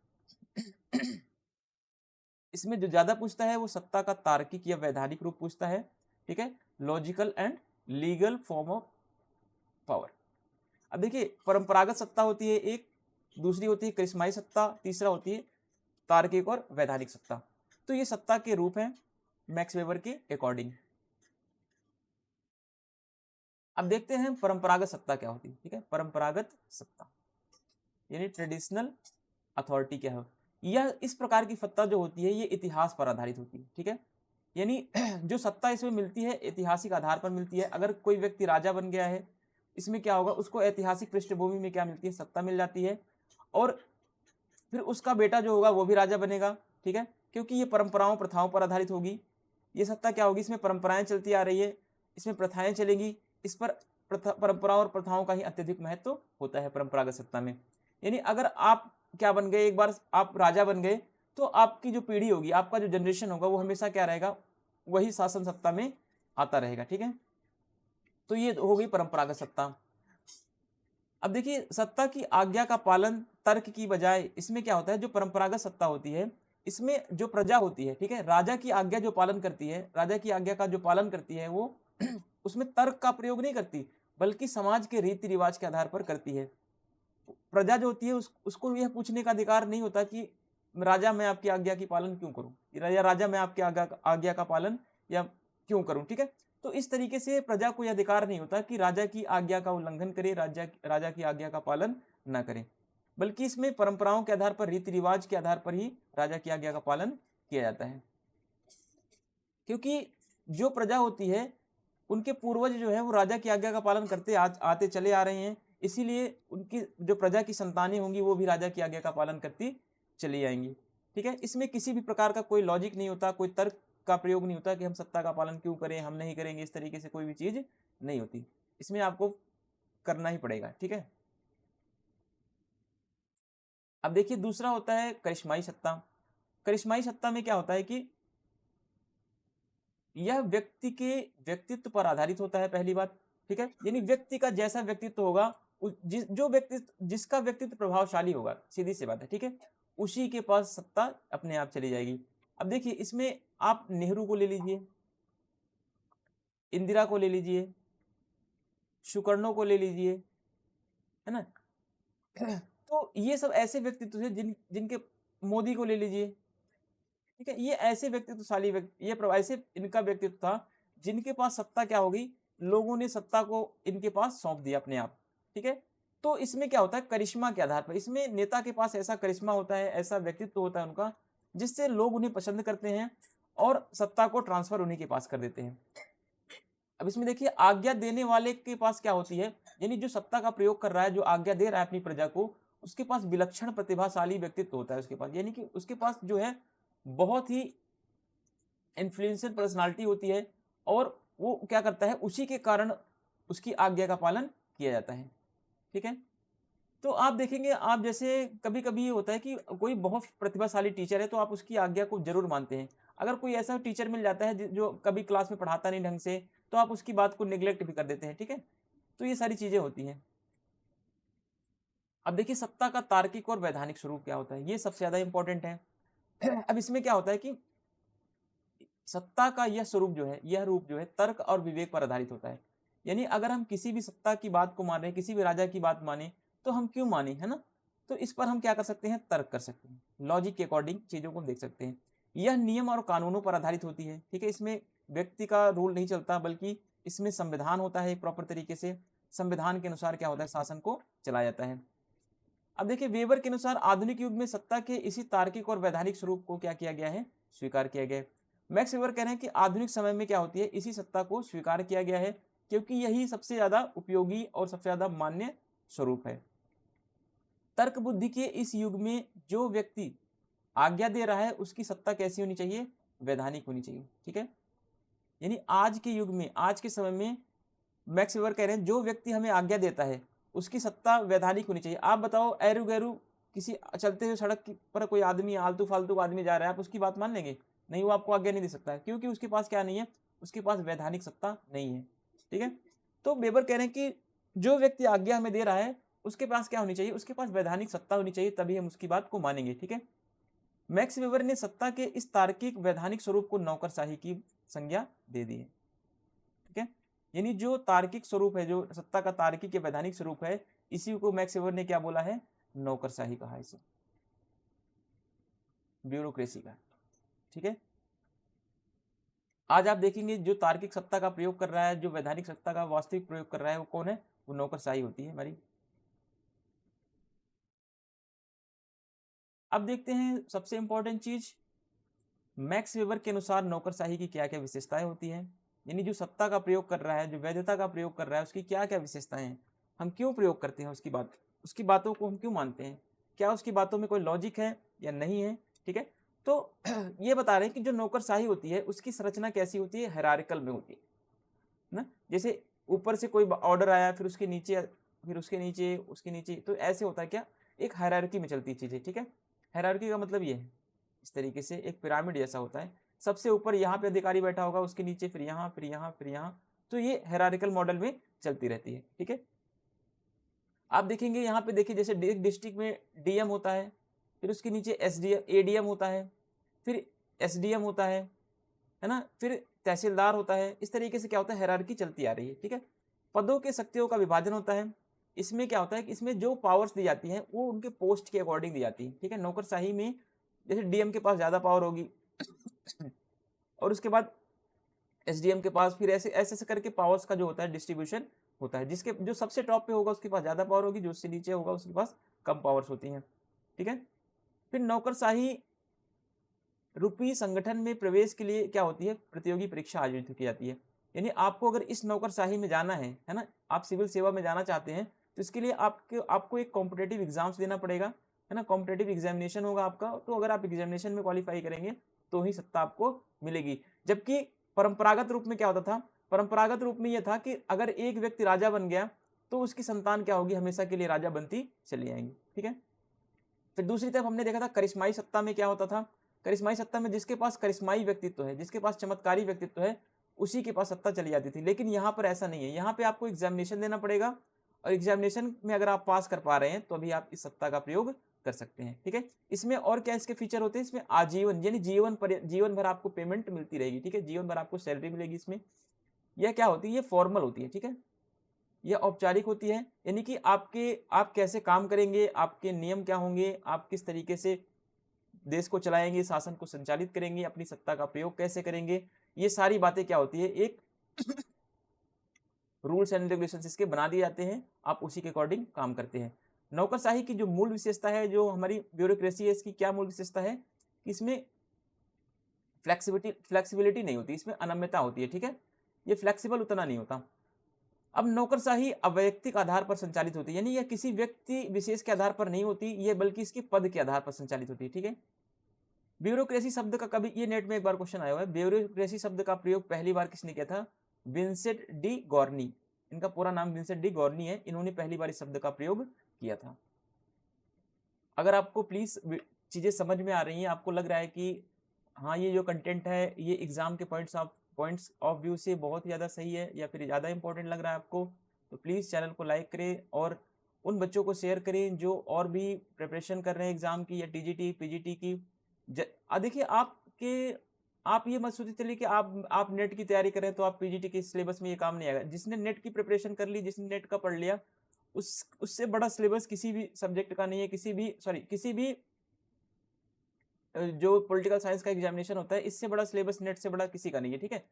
इसमें जो ज्यादा पूछता है वो सत्ता का तार्किक या वैधानिक रूप पूछता है, ठीक है, logical and legal form of power. अब देखिए परंपरागत सत्ता होती है एक, दूसरी होती है करिश्माई सत्ता, तीसरा होती है तार्किक और वैधानिक सत्ता। तो ये सत्ता के रूप हैं मैक्स वेबर के अकॉर्डिंग। अब देखते हैं परंपरागत सत्ता क्या होती है, ठीक है। परंपरागत सत्ता यानी ट्रेडिशनल अथॉरिटी क्या है, यह इस प्रकार की सत्ता जो होती है ये इतिहास पर आधारित होती है, ठीक है। यानी जो सत्ता इसमें मिलती है ऐतिहासिक आधार पर मिलती है। अगर कोई व्यक्ति राजा बन गया है, इसमें क्या होगा, उसको ऐतिहासिक पृष्ठभूमि में क्या मिलती है, सत्ता मिल जाती है, और फिर उसका बेटा जो होगा वो भी राजा बनेगा, ठीक है, क्योंकि ये परंपराओं प्रथाओं पर आधारित होगी। ये सत्ता क्या होगी, इसमें परंपराएं चलती आ रही है, इसमें प्रथाएं चलेंगी, इस पर परंपराओं और प्रथाओं का ही अत्यधिक महत्व होता है परंपरागत सत्ता में। यानी अगर आप क्या बन गए, एक बार आप राजा बन गए, तो आपकी जो पीढ़ी होगी, आपका जो जनरेशन होगा, वो हमेशा क्या रहेगा, वही शासन सत्ता में आता रहेगा, ठीक है। तो ये हो गई परंपरागत सत्ता। अब देखिए सत्ता की आज्ञा का पालन तर्क की बजाय इसमें क्या होता है, जो परंपरागत सत्ता होती है इसमें जो प्रजा होती है, ठीक है, राजा की आज्ञा जो पालन करती है, राजा की आज्ञा का जो पालन करती है वो उसमें तर्क का प्रयोग नहीं करती, बल्कि समाज के रीति रिवाज के आधार पर करती है। प्रजा जो होती है उसको यह पूछने का अधिकार नहीं होता कि राजा मैं आपकी आज्ञा की पालन क्यों करूं, या राजा मैं आपकी आज्ञा का पालन या क्यों करूं, ठीक है। तो इस तरीके से प्रजा को यह अधिकार नहीं होता कि राजा की आज्ञा का उल्लंघन करे, राजा की आज्ञा का पालन न करे, बल्कि इसमें परंपराओं के आधार पर, रीति रिवाज के आधार पर ही राजा की आज्ञा का पालन किया जाता है। क्योंकि जो प्रजा होती है उनके पूर्वज जो है वो राजा की आज्ञा का पालन करते आते चले आ रहे हैं, इसीलिए उनकी जो प्रजा की संतानें होंगी वो भी राजा की आज्ञा का पालन करती चली आएंगी, ठीक है। इसमें किसी भी प्रकार का कोई लॉजिक नहीं होता, कोई तर्क का प्रयोग नहीं होता कि हम सत्ता का पालन क्यों करें, हम नहीं करेंगे, इस तरीके से कोई भी चीज नहीं होती, इसमें आपको करना ही पड़ेगा, ठीक है। अब देखिए दूसरा होता है करिश्माई सत्ता। करिश्माई सत्ता में क्या होता है कि यह व्यक्ति के व्यक्तित्व पर आधारित होता है, पहली बात, ठीक है। यानी व्यक्ति का जैसा व्यक्तित्व होगा, जिसका व्यक्तित्व प्रभावशाली होगा, सीधी सी बात है, ठीक है, उसी के पास सत्ता अपने आप चली जाएगी। अब देखिए इसमें आप नेहरू को ले लीजिए, इंदिरा को ले लीजिए, सुकर्णो को ले लीजिए, है ना। तो ये सब ऐसे व्यक्तित्व हैं जिनके, मोदी को ले लीजिए, ठीक है, ये ऐसे व्यक्तित्वशाली व्यक्ति, ये ऐसे इनका व्यक्तित्व था जिनके पास सत्ता क्या होगी, लोगों ने सत्ता को इनके पास सौंप दिया अपने आप, ठीक है। तो इसमें क्या होता है, करिश्मा के आधार पर, इसमें नेता के पास ऐसा करिश्मा होता है, ऐसा व्यक्तित्व होता है उनका, जिससे लोग उन्हें पसंद करते हैं और सत्ता को ट्रांसफर उन्हीं के पास कर देते हैं। अब इसमें देखिए आज्ञा देने वाले के पास क्या होती है, यानी जो सत्ता का प्रयोग कर रहा है, जो आज्ञा दे रहा है अपनी प्रजा को, उसके पास विलक्षण प्रतिभाशाली व्यक्तित्व होता है उसके पास, यानी कि उसके पास जो है बहुत ही इन्फ्लुएंशियल पर्सनालिटी होती है, और वो क्या करता है, उसी के कारण उसकी आज्ञा का पालन किया जाता है, ठीक है। तो आप देखेंगे, आप जैसे कभी कभी ये होता है कि कोई बहुत प्रतिभाशाली टीचर है तो आप उसकी आज्ञा को जरूर मानते हैं। अगर कोई ऐसा टीचर मिल जाता है जो कभी क्लास में पढ़ाता नहीं ढंग से, तो आप उसकी बात को निग्लेक्ट भी कर देते हैं, ठीक है। तो ये सारी चीजें होती हैं। अब देखिए सत्ता का तार्किक और वैधानिक स्वरूप क्या होता है, ये सबसे ज्यादा इंपॉर्टेंट है। अब इसमें क्या होता है कि सत्ता का यह स्वरूप जो है, यह रूप जो है, तर्क और विवेक पर आधारित होता है। यानी अगर हम किसी भी सत्ता की बात को मान रहे हैं, किसी भी राजा की बात माने, तो हम क्यों माने, है ना। तो इस पर हम क्या कर सकते हैं, तर्क कर सकते हैं, लॉजिक के अकॉर्डिंग चीजों को देख सकते हैं। यह नियम और कानूनों पर आधारित होती है, ठीक है। इसमें व्यक्ति का रूल नहीं चलता, बल्कि इसमें संविधान होता है, प्रॉपर तरीके से संविधान के अनुसार क्या होता है, शासन को चलाया जाता है। अब देखिए वेबर के अनुसार आधुनिक युग में सत्ता के इसी तार्किक और वैधानिक स्वरूप को क्या किया गया है, स्वीकार किया गया है। मैक्स वेबर कह रहे हैं कि आधुनिक समय में क्या होती है, इसी सत्ता को स्वीकार किया गया है, क्योंकि यही सबसे ज्यादा उपयोगी और सबसे ज्यादा मान्य स्वरूप है। तर्क बुद्धि के इस युग में जो व्यक्ति आज्ञा दे रहा है उसकी सत्ता कैसी होनी चाहिए, वैधानिक होनी चाहिए, ठीक है। यानी आज के युग में, आज के समय में मैक्स वेबर कह रहे हैं जो व्यक्ति हमें आज्ञा देता है उसकी सत्ता वैधानिक होनी चाहिए। आप बताओ एरू गैरू किसी चलते हुए सड़क पर कोई आदमी, आलतू फालतू आदमी जा रहा है, आप उसकी बात मान लेंगे, नहीं, वो आपको आज्ञा नहीं दे सकता है, क्योंकि उसके पास क्या नहीं है, उसके पास वैधानिक सत्ता नहीं है, ठीक है। तो वेबर कह रहे हैं कि जो व्यक्ति आज्ञा हमें दे रहा है उसके पास क्या होनी चाहिए, उसके पास वैधानिक सत्ता होनी चाहिए, तभी हम उसकी बात को मानेंगे, ठीक है। मैक्स वेबर ने सत्ता के इस तार्किक वैधानिक स्वरूप को नौकरशाही की संज्ञा दे दी है। ठीक है, यानी जो तार्किक स्वरूप है, जो सत्ता का तार्किक या वैधानिक स्वरूप है, इसी को मैक्स वेबर ने क्या बोला है, नौकरशाही कहा है इसे, ब्यूरोक्रेसी का। ठीक है, आज आप देखेंगे जो तार्किक सत्ता का प्रयोग कर रहा है, जो वैधानिक सत्ता का वास्तविक प्रयोग कर रहा है, वो कौन है, वो नौकरशाही होती है हमारी। अब देखते हैं सबसे इंपॉर्टेंट चीज, मैक्स वेबर के अनुसार नौकरशाही की क्या क्या विशेषताएं होती हैं, यानी जो सत्ता का प्रयोग कर रहा है, जो वैधता का प्रयोग कर रहा है, उसकी क्या क्या विशेषताएं हैं, हम क्यों प्रयोग करते हैं उसकी बातों को हम क्यों मानते हैं, क्या उसकी बातों में कोई लॉजिक है या नहीं है। ठीक है, तो ये बता रहे हैं कि जो नौकरशाही होती है उसकी संरचना कैसी होती है, हायरार्किकल में होती है ना। जैसे ऊपर से कोई ऑर्डर आया, फिर उसके नीचे, फिर उसके नीचे, उसके नीचे, तो ऐसे होता है क्या, एक हायरार्की में चलती चीजें। ठीक है, हायरार्की का मतलब ये है, इस तरीके से एक पिरामिड जैसा होता है, सबसे ऊपर यहाँ पे अधिकारी बैठा होगा, उसके नीचे फिर यहाँ, फिर यहाँ, फिर यहाँ, तो ये हायरार्किकल मॉडल में चलती रहती है। ठीक है, आप देखेंगे यहाँ पे, देखिए जैसे डिस्ट्रिक्ट में डीएम होता है, फिर उसके नीचे एसडीएम, एडीएम होता है, फिर एसडीएम होता है ना, फिर तहसीलदार होता है। इस तरीके से क्या होता है, हायरार्की चलती आ रही है। ठीक है, पदों के शक्तियों का विभाजन होता है। इसमें क्या होता है कि इसमें जो पावर्स दी जाती हैं वो उनके पोस्ट के अकॉर्डिंग दी जाती है। ठीक है, नौकरशाही में जैसे डीएम के पास ज्यादा पावर होगी और उसके बाद एसडीएम के पास, फिर ऐसे ऐसे करके पावर्स का जो होता है डिस्ट्रीब्यूशन होता है, जिसके जो सबसे टॉप पे होगा उसके पास ज्यादा पावर होगी, जो उससे नीचे होगा उसके पास कम पावर्स होती हैं। ठीक है, फिर नौकरशाही रूपी संगठन में प्रवेश के लिए क्या होती है, प्रतियोगी परीक्षा आयोजित की जाती है। यानी आपको अगर इस नौकरशाही में जाना है ना, आप सिविल सेवा में जाना चाहते हैं, तो इसके लिए आपको एक कॉम्पिटेटिव एग्जाम्स देना पड़ेगा, है ना, कॉम्पिटेटिव एग्जामिनेशन होगा आपका। तो अगर आप एग्जामिनेशन में क्वालिफाई करेंगे तो ही सत्ता आपको मिलेगी। जबकि परंपरागत रूप में क्या होता था, परंपरागत रूप में यह था कि अगर एक व्यक्ति राजा बन गया तो उसकी संतान क्या होगी, हमेशा के लिए राजा बनती चली आएंगी। ठीक है, फिर दूसरी तरफ हमने देखा था करिश्माई सत्ता में क्या होता था, करिश्माई सत्ता में जिसके पास करिश्माई व्यक्तित्व है, जिसके पास चमत्कारी व्यक्तित्व है, उसी के पास सत्ता चली जाती थी। लेकिन यहाँ पर ऐसा नहीं है, यहाँ पे आपको एग्जामिनेशन देना पड़ेगा, और एग्जामिनेशन में अगर आप पास कर पा रहे हैं तो अभी आप इस सत्ता का प्रयोग कर सकते हैं। ठीक है, इसमें और क्या इसके फीचर होते हैं, इसमें आजीवन यानी जीवन भर आपको पेमेंट मिलती रहेगी। ठीक है, जीवन भर आपको सैलरी मिलेगी इसमें। यह क्या होती है, ये फॉर्मल होती है। ठीक है, यह औपचारिक होती है, यानी कि आप कैसे काम करेंगे, आपके नियम क्या होंगे, आप किस तरीके से देश को चलाएंगे, शासन को संचालित करेंगे, अपनी सत्ता का प्रयोग कैसे करेंगे, ये सारी बातें क्या होती है, एक रूल्स एंड रेगुलेशंस इसके बना दिए जाते हैं, आप उसी के अकॉर्डिंग काम करते हैं। नौकरशाही की जो मूल विशेषता है, जो हमारी ब्यूरोक्रेसी है, इसकी क्या मूल विशेषता है कि इसमें फ्लेक्सिबिलिटी नहीं होती, इसमें अनम्यता होती है। ठीक है, ये फ्लेक्सिबल उतना नहीं होता। अब नौकरशाही अवैयक्तिक आधार पर संचालित होती है, यानी यह किसी व्यक्ति विशेष के आधार पर नहीं होती, यह बल्कि इसके पद के आधार पर संचालित होती है। ठीक है, ब्यूरोक्रेसी शब्द का कभी, ये नेट में एक बार क्वेश्चन आया हुआ है, ब्यूरोक्रेसी शब्द का प्रयोग पहली बार किसने किया था, विंसेंट डी गॉर्नी, इनका पूरा नाम विंसेंट डी गॉर्नी है, इन्होंने पहली बार इस शब्द का प्रयोग किया था। अगर आपको प्लीज चीजें समझ में आ रही हैं, आपको लग रहा है कि हाँ ये जो कंटेंट है ये एग्जाम के पॉइंट्स ऑफ व्यू से बहुत ही ज़्यादा सही है, या फिर ज़्यादा इंपॉर्टेंट लग रहा है आपको, तो प्लीज़ चैनल को लाइक करें और उन बच्चों को शेयर करें जो और भी प्रिपरेशन कर रहे हैं एग्जाम की, या टीजीटी पीजीटी की। देखिए आप ये मत सोचिए चलिए कि आप नेट की तैयारी करें तो आप पीजीटी के सिलेबस में ये काम नहीं आएगा। जिसने नेट की प्रिपरेशन कर ली, जिसने नेट का पढ़ लिया, उससे बड़ा सिलेबस किसी भी सब्जेक्ट का नहीं है, किसी भी जो पॉलिटिकल साइंस का एग्जामिनेशन होता है, इससे बड़ा सिलेबस नेट से बड़ा किसी का नहीं है। ठीक है,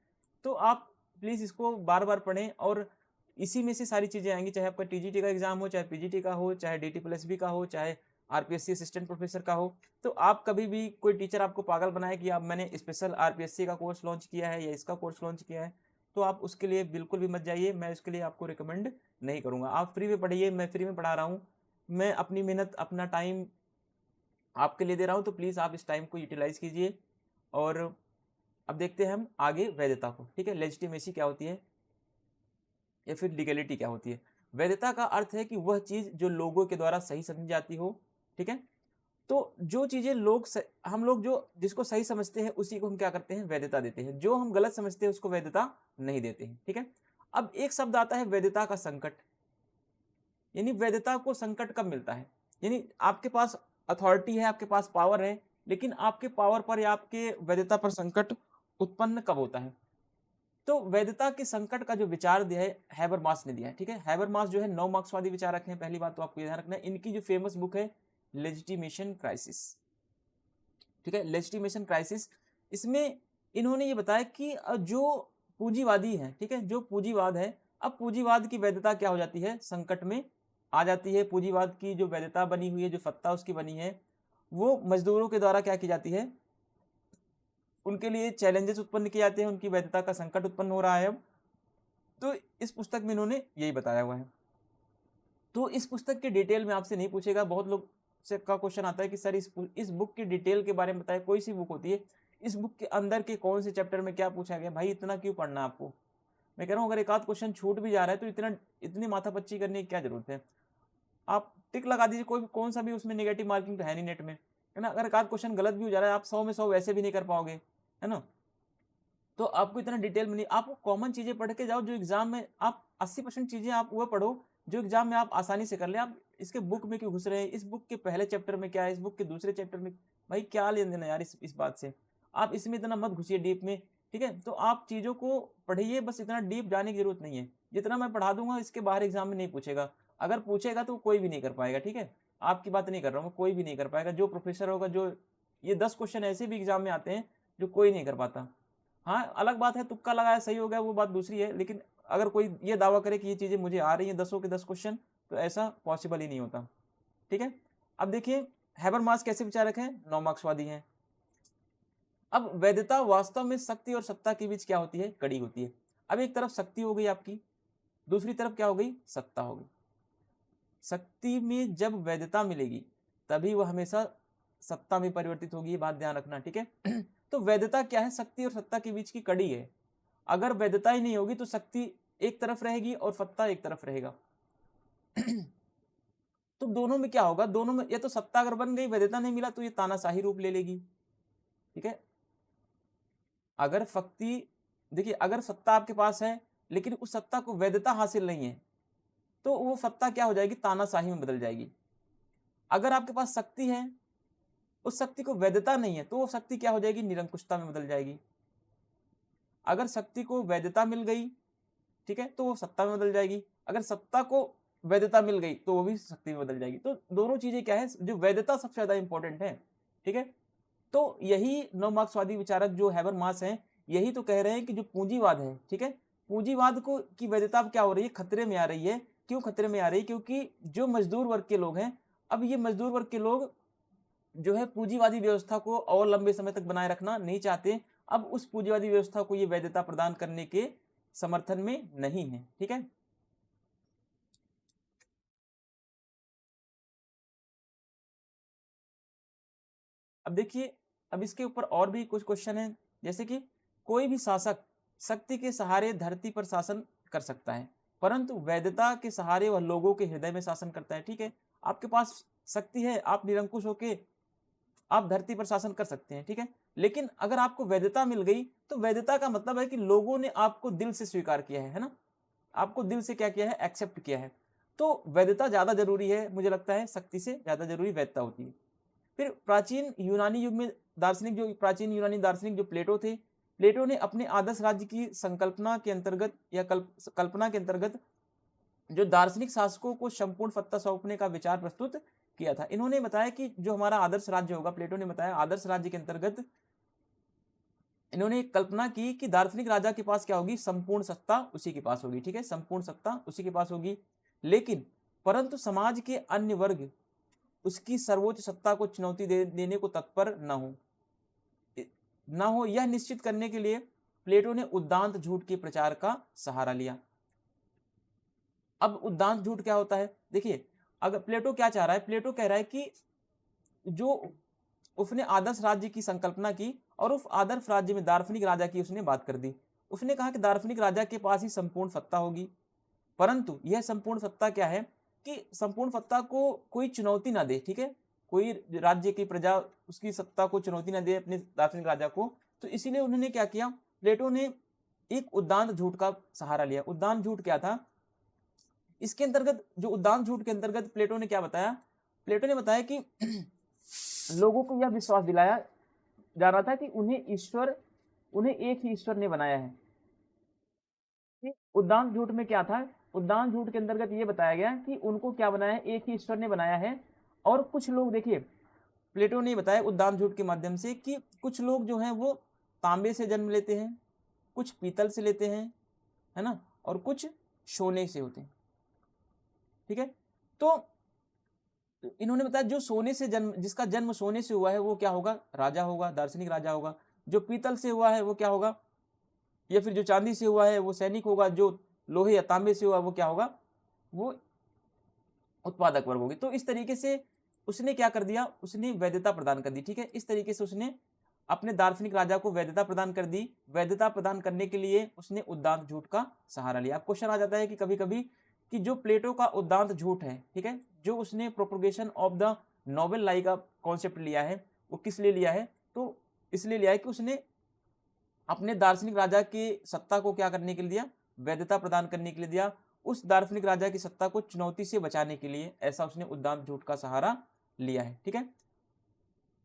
तो आप प्लीज इसको बार बार पढ़ें, और इसी में से सारी चीजें आएंगी, चाहे आपका टीजीटी का एग्जाम हो, चाहे पीजीटी का हो, चाहे DT+B का हो, चाहे आरपीएससी असिस्टेंट प्रोफेसर का हो। तो आप कभी भी कोई टीचर आपको पागल बनाए कि आप मैंने स्पेशल आरपीएससी का कोर्स लॉन्च किया है या इसका कोर्स लॉन्च किया है, तो आप उसके लिए बिल्कुल भी मत जाइए, मैं उसके लिए आपको रिकमेंड नहीं करूंगा। आप फ्री में पढ़िए, मैं फ्री में पढ़ा रहा हूँ, मैं अपनी मेहनत अपना टाइम आपके लिए दे रहा हूं, तो प्लीज आप इस टाइम को यूटिलाइज कीजिए। और अब देखते हैं हम आगे वैधता को। ठीक है, लेजिटिमेसी क्या होती है या फिर लीगलिटी क्या होती है। वैधता का अर्थ है कि वह चीज जो लोगों के द्वारा सही समझी जाती हो। ठीक है, तो जो चीजें हम लोग जो जिसको सही समझते हैं उसी को हम क्या करते हैं, वैधता देते हैं, जो हम गलत समझते हैं उसको वैधता नहीं देते हैं। ठीक है, अब एक शब्द आता है वैधता का संकट, यानी वैधता को संकट कब मिलता है, यानी आपके पास अथॉरिटी है, आपके पास पावर है, लेकिन आपके पावर पर या आपके वैधता पर संकट उत्पन्न कब होता है? तो वैधता के संकट का जो विचार दिया है हैबरमास ने दिया है, ठीक है। हैबरमास जो है नव मार्क्सवादी विचारक हैं, पहली बात तो आपको ध्यान रखना है। इनकी जो फेमस बुक है लेजिटिमेशन क्राइसिस, ठीक है, लेजिटिमेशन क्राइसिस। इसमें इन्होंने ये बताया कि जो पूंजीवादी है, ठीक है, जो पूंजीवाद है, अब पूंजीवाद की वैधता क्या हो जाती है, संकट में आ जाती है। पूंजीवाद की जो वैधता बनी हुई है, जो सत्ता उसकी बनी है, वो मजदूरों के द्वारा क्या की जाती है, उनके लिए चैलेंजेस उत्पन्न किए जाते हैं, उनकी वैधता का संकट उत्पन्न हो रहा है अब। तो इस पुस्तक में इन्होंने यही बताया हुआ है। तो इस पुस्तक के डिटेल में आपसे नहीं पूछेगा, बहुत लोग से का क्वेश्चन आता है कि सर इस बुक की डिटेल के बारे में बताए। कोई सी बुक होती है, इस बुक के अंदर के कौन से चैप्टर में क्या पूछा गया, भाई इतना क्यों पढ़ना आपको। मैं कह रहा हूँ अगर एक आध क्वेश्चन छूट भी जा रहा है तो इतनी माथापच्ची करने की क्या जरूरत है। आप टिक लगा दीजिए, कोई कौन सा भी उसमें नेगेटिव मार्किंग तो है नहीं नेट में, है ना। अगर एक आध क्वेश्चन गलत भी हो जा रहा है, आप 100 में 100 वैसे भी नहीं कर पाओगे, है ना। तो आपको इतना डिटेल में नहीं, आपको कॉमन चीजें पढ़ के जाओ, जो एग्जाम में आप 80% चीजें आप वो पढ़ो जो एग्जाम में आप आसानी से कर ले। आप इसके बुक में क्यों घुस रहे हैं, इस बुक के पहले चैप्टर में क्या है, इस बुक के दूसरे चैप्टर में, भाई क्या लेन देना यार इस बात से। आप इसमें इतना मत घुसिए डीप में, ठीक है। तो आप चीजों को पढ़िए, बस इतना डीप जाने की जरूरत नहीं है। जितना मैं पढ़ा दूंगा इसके बाहर एग्जाम में नहीं पूछेगा, अगर पूछेगा तो कोई भी नहीं कर पाएगा, ठीक है। आपकी बात नहीं कर रहा हूँ, कोई भी नहीं कर पाएगा। जो प्रोफेसर होगा, जो ये 10 क्वेश्चन ऐसे भी एग्जाम में आते हैं जो कोई नहीं कर पाता। हाँ, अलग बात है तुक्का लगाया सही हो गया, वो बात दूसरी है, लेकिन अगर कोई ये दावा करे कि ये चीजें मुझे आ रही हैं 10 के 10 क्वेश्चन, तो ऐसा पॉसिबल ही नहीं होता, ठीक है। अब देखिए हैबरमास कैसे विचारक हैं, नौ मार्क्सवादी हैं। अब वैधता वास्तव में शक्ति और सत्ता के बीच क्या होती है, कड़ी होती है। अब एक तरफ शक्ति हो गई आपकी, दूसरी तरफ क्या हो गई, सत्ता हो गई। शक्ति में जब वैधता मिलेगी तभी वह हमेशा सत्ता में परिवर्तित होगी, ये बात ध्यान रखना, ठीक है। तो वैधता क्या है, शक्ति और सत्ता के बीच की कड़ी है। अगर वैधता ही नहीं होगी तो शक्ति एक तरफ रहेगी और सत्ता एक तरफ रहेगा। तो दोनों में क्या होगा, दोनों में या तो सत्ता अगर बन गई, वैधता नहीं मिला तो ये तानाशाही रूप ले लेगी, ठीक है। अगर शक्ति, देखिए अगर सत्ता आपके पास है लेकिन उस सत्ता को वैधता हासिल नहीं है, तो वो सत्ता क्या हो जाएगी, तानाशाही में बदल जाएगी। अगर आपके पास शक्ति है, उस शक्ति को वैधता नहीं है, तो वो शक्ति क्या हो जाएगी, निरंकुशता में बदल जाएगी। अगर शक्ति को वैधता मिल गई, ठीक है, तो वो सत्ता में बदल जाएगी। अगर सत्ता को वैधता मिल गई तो वो भी शक्ति में बदल जाएगी। तो दोनों चीजें क्या है, जो वैधता सबसे ज्यादा इंपॉर्टेंट है, ठीक है। तो यही नव मार्क्सवादी विचारक जो हैबरमास हैं, यही तो कह रहे हैं कि जो पूंजीवाद है, ठीक है, पूंजीवाद को की वैधता क्या हो रही है, खतरे में आ रही है। क्यों खतरे में आ रही है, क्योंकि जो मजदूर वर्ग के लोग हैं, अब ये मजदूर वर्ग के लोग जो है पूंजीवादी व्यवस्था को और लंबे समय तक बनाए रखना नहीं चाहते। अब उस पूंजीवादी व्यवस्था को ये वैधता प्रदान करने के समर्थन में नहीं है, ठीक है। अब देखिए, अब इसके ऊपर और भी कुछ क्वेश्चन है, जैसे कि कोई भी शासक शक्ति के सहारे धरती पर शासन कर सकता है, परंतु वैधता के सहारे वह लोगों के हृदय में शासन करता है, ठीक है। आपके पास शक्ति है, आप निरंकुश होके आप धरती पर शासन कर सकते हैं, ठीक है। लेकिन अगर आपको वैधता मिल गई, तो वैधता का मतलब है कि लोगों ने आपको दिल से स्वीकार किया है ना, आपको दिल से क्या किया है, एक्सेप्ट किया है। तो वैधता ज्यादा जरूरी है, मुझे लगता है शक्ति से ज्यादा जरूरी वैधता होती है। फिर प्राचीन यूनानी युग में दार्शनिक, जो प्राचीन यूनानी दार्शनिक जो प्लेटो थे, प्लेटो ने अपने आदर्श राज्य की संकल्पना के अंतर्गत या कल्पना के अंतर्गत जो दार्शनिक शासकों को संपूर्ण सत्ता सौंपने का विचार प्रस्तुत किया था। इन्होंने बताया कि जो हमारा आदर्श राज्य होगा, प्लेटो ने बताया आदर्श राज्य के अंतर्गत इन्होंने एक कल्पना की कि दार्शनिक राजा के पास क्या होगी, संपूर्ण सत्ता उसी के पास होगी, ठीक है, संपूर्ण सत्ता उसी के पास होगी। लेकिन परंतु समाज के अन्य वर्ग उसकी सर्वोच्च सत्ता को चुनौती देने को तत्पर न हो, यह निश्चित करने के लिए प्लेटो ने उद्दांत झूठ के प्रचार का सहारा लिया। अब उद्दांत झूठ क्या होता है, देखिए अगर प्लेटो क्या चाह रहा है, प्लेटो कह रहा है कि जो उसने आदर्श राज्य की संकल्पना की और उस आदर्श राज्य में दार्शनिक राजा की उसने बात कर दी। उसने कहा कि दार्शनिक राजा के पास ही संपूर्ण सत्ता होगी, परंतु यह संपूर्ण सत्ता क्या है कि संपूर्ण सत्ता को कोई चुनौती ना दे, ठीक है, कोई राज्य की प्रजा उसकी सत्ता को चुनौती ना दे अपने दार्शनिक राजा को। तो इसीलिए उन्होंने क्या किया, प्लेटो ने एक उद्दांत झूठ का सहारा लिया। उद्दांत झूठ क्या था, इसके अंतर्गत जो उद्दांत झूठ के अंतर्गत प्लेटो ने क्या बताया, प्लेटो ने बताया कि लोगों को यह विश्वास दिलाया जा रहा था कि उन्हें एक ही ईश्वर ने बनाया है। उद्दाम झूठ में क्या था? उद्दाम झूठ के अंतर्गत ये बताया गया कि उनको क्या बनाया है, एक ही ईश्वर ने बनाया है। और कुछ लोग, देखिए प्लेटो ने बताया उद्दाम झूठ के माध्यम से कि कुछ लोग जो हैं वो तांबे से जन्म लेते हैं, कुछ पीतल से लेते हैं, है ना, और कुछ सोने से होते हैं। ठीक है, तो इन्होंने बताया जो सोने से जन्म, जिसका जन्म सोने से हुआ है वो क्या होगा? राजा होगा, दार्शनिक राजा होगा। जो पीतल से हुआ है वो क्या होगा? या फिर जो चांदी से हुआ है वो सैनिक होगा। जो लोहे या तांबे से हुआ वो क्या होगा? वो उत्पादक वर्ग होगी। तो इस तरीके से उसने क्या कर दिया? उसने वैधता प्रदान कर दी। ठीक है, इस तरीके से उसने अपने दार्शनिक राजा को वैधता प्रदान कर दी। वैधता प्रदान करने के लिए उसने उद्दांत झूठ का सहारा लिया। अब क्वेश्चन आ जाता है कि कभी कभी कि जो प्लेटो का उद्दांत झूठ है, ठीक है, जो उसने प्रोपोगेशन ऑफ द नोबेल लाई का कॉन्सेप्ट लिया है, वो किस लिए लिया है? तो इसलिए लिया है कि उसने अपने दार्शनिक राजा की सत्ता को क्या करने के लिए दिया? वैधता प्रदान करने के लिए दिया। उस दार्शनिक राजा की सत्ता को चुनौती से बचाने के लिए ऐसा उसने उद्दांत झूठ का सहारा लिया है। ठीक है,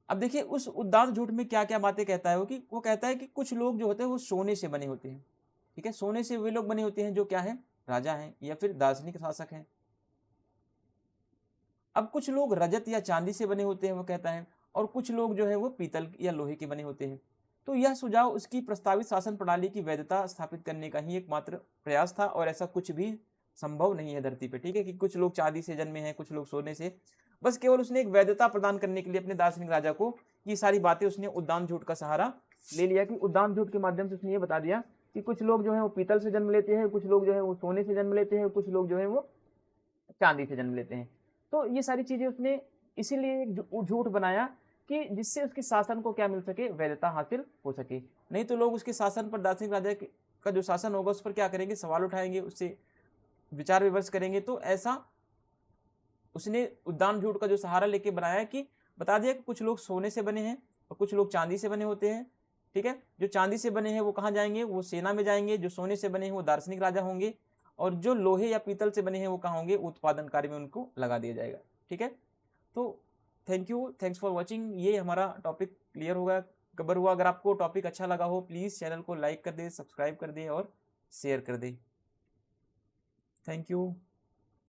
अब देखिए उस उद्दांत झूठ में क्या क्या बातें कहता है वो कहता है कि कुछ लोग जो होते हैं वो सोने से बने होते हैं। ठीक है, सोने से वे लोग बने होते हैं जो क्या है? राजा हैं या फिर दार्शनिक शासक हैं। अब कुछ लोग रजत या चांदी से बने होते हैं, वो कहता है, और कुछ लोग जो है वो पीतल या लोहे के बने होते हैं। तो यह सुझाव उसकी प्रस्तावित शासन प्रणाली की वैधता स्थापित करने का ही एकमात्र प्रयास था, और ऐसा कुछ भी संभव नहीं है धरती पे। ठीक है, कि कुछ लोग चांदी से जन्मे हैं, कुछ लोग सोने से। बस केवल उसने एक वैधता प्रदान करने के लिए अपने दार्शनिक राजा को ये सारी बातें उसने उद्दाम झूठ का सहारा ले लिया, कि उद्दाम झूठ के माध्यम से उसने ये बता दिया कि कुछ लोग जो है वो पीतल से जन्म लेते हैं, कुछ लोग जो है वो सोने से जन्म लेते हैं, कुछ लोग जो है वो चांदी से जन्म लेते हैं। तो ये सारी चीजें उसने इसीलिए एक झूठ बनाया कि जिससे उसके शासन को क्या मिल सके? वैधता हासिल हो सके। नहीं तो लोग उसके शासन पर, दार्शनिक राजा का जो शासन होगा उस पर क्या करेंगे? सवाल उठाएंगे, उससे विचार विमर्श करेंगे। तो ऐसा उसने उद्दाम झूठ का जो सहारा लेके बनाया कि बता दिया कि कुछ लोग सोने से बने हैं और कुछ लोग चांदी से बने होते हैं। ठीक है, जो चांदी से बने हैं वो कहाँ जाएंगे? वो सेना में जाएंगे। जो सोने से बने हैं वो दार्शनिक राजा होंगे, और जो लोहे या पीतल से बने हैं वो कहाँ होंगे? उत्पादन कार्य में उनको लगा दिया जाएगा। ठीक है, तो thank you, thanks for watching. ये हमारा टॉपिक क्लियर होगा, कवर हुआ। अगर आपको टॉपिक अच्छा लगा हो प्लीज़ चैनल को लाइक कर दे, सब्सक्राइब कर दे और शेयर कर दे। Thank you.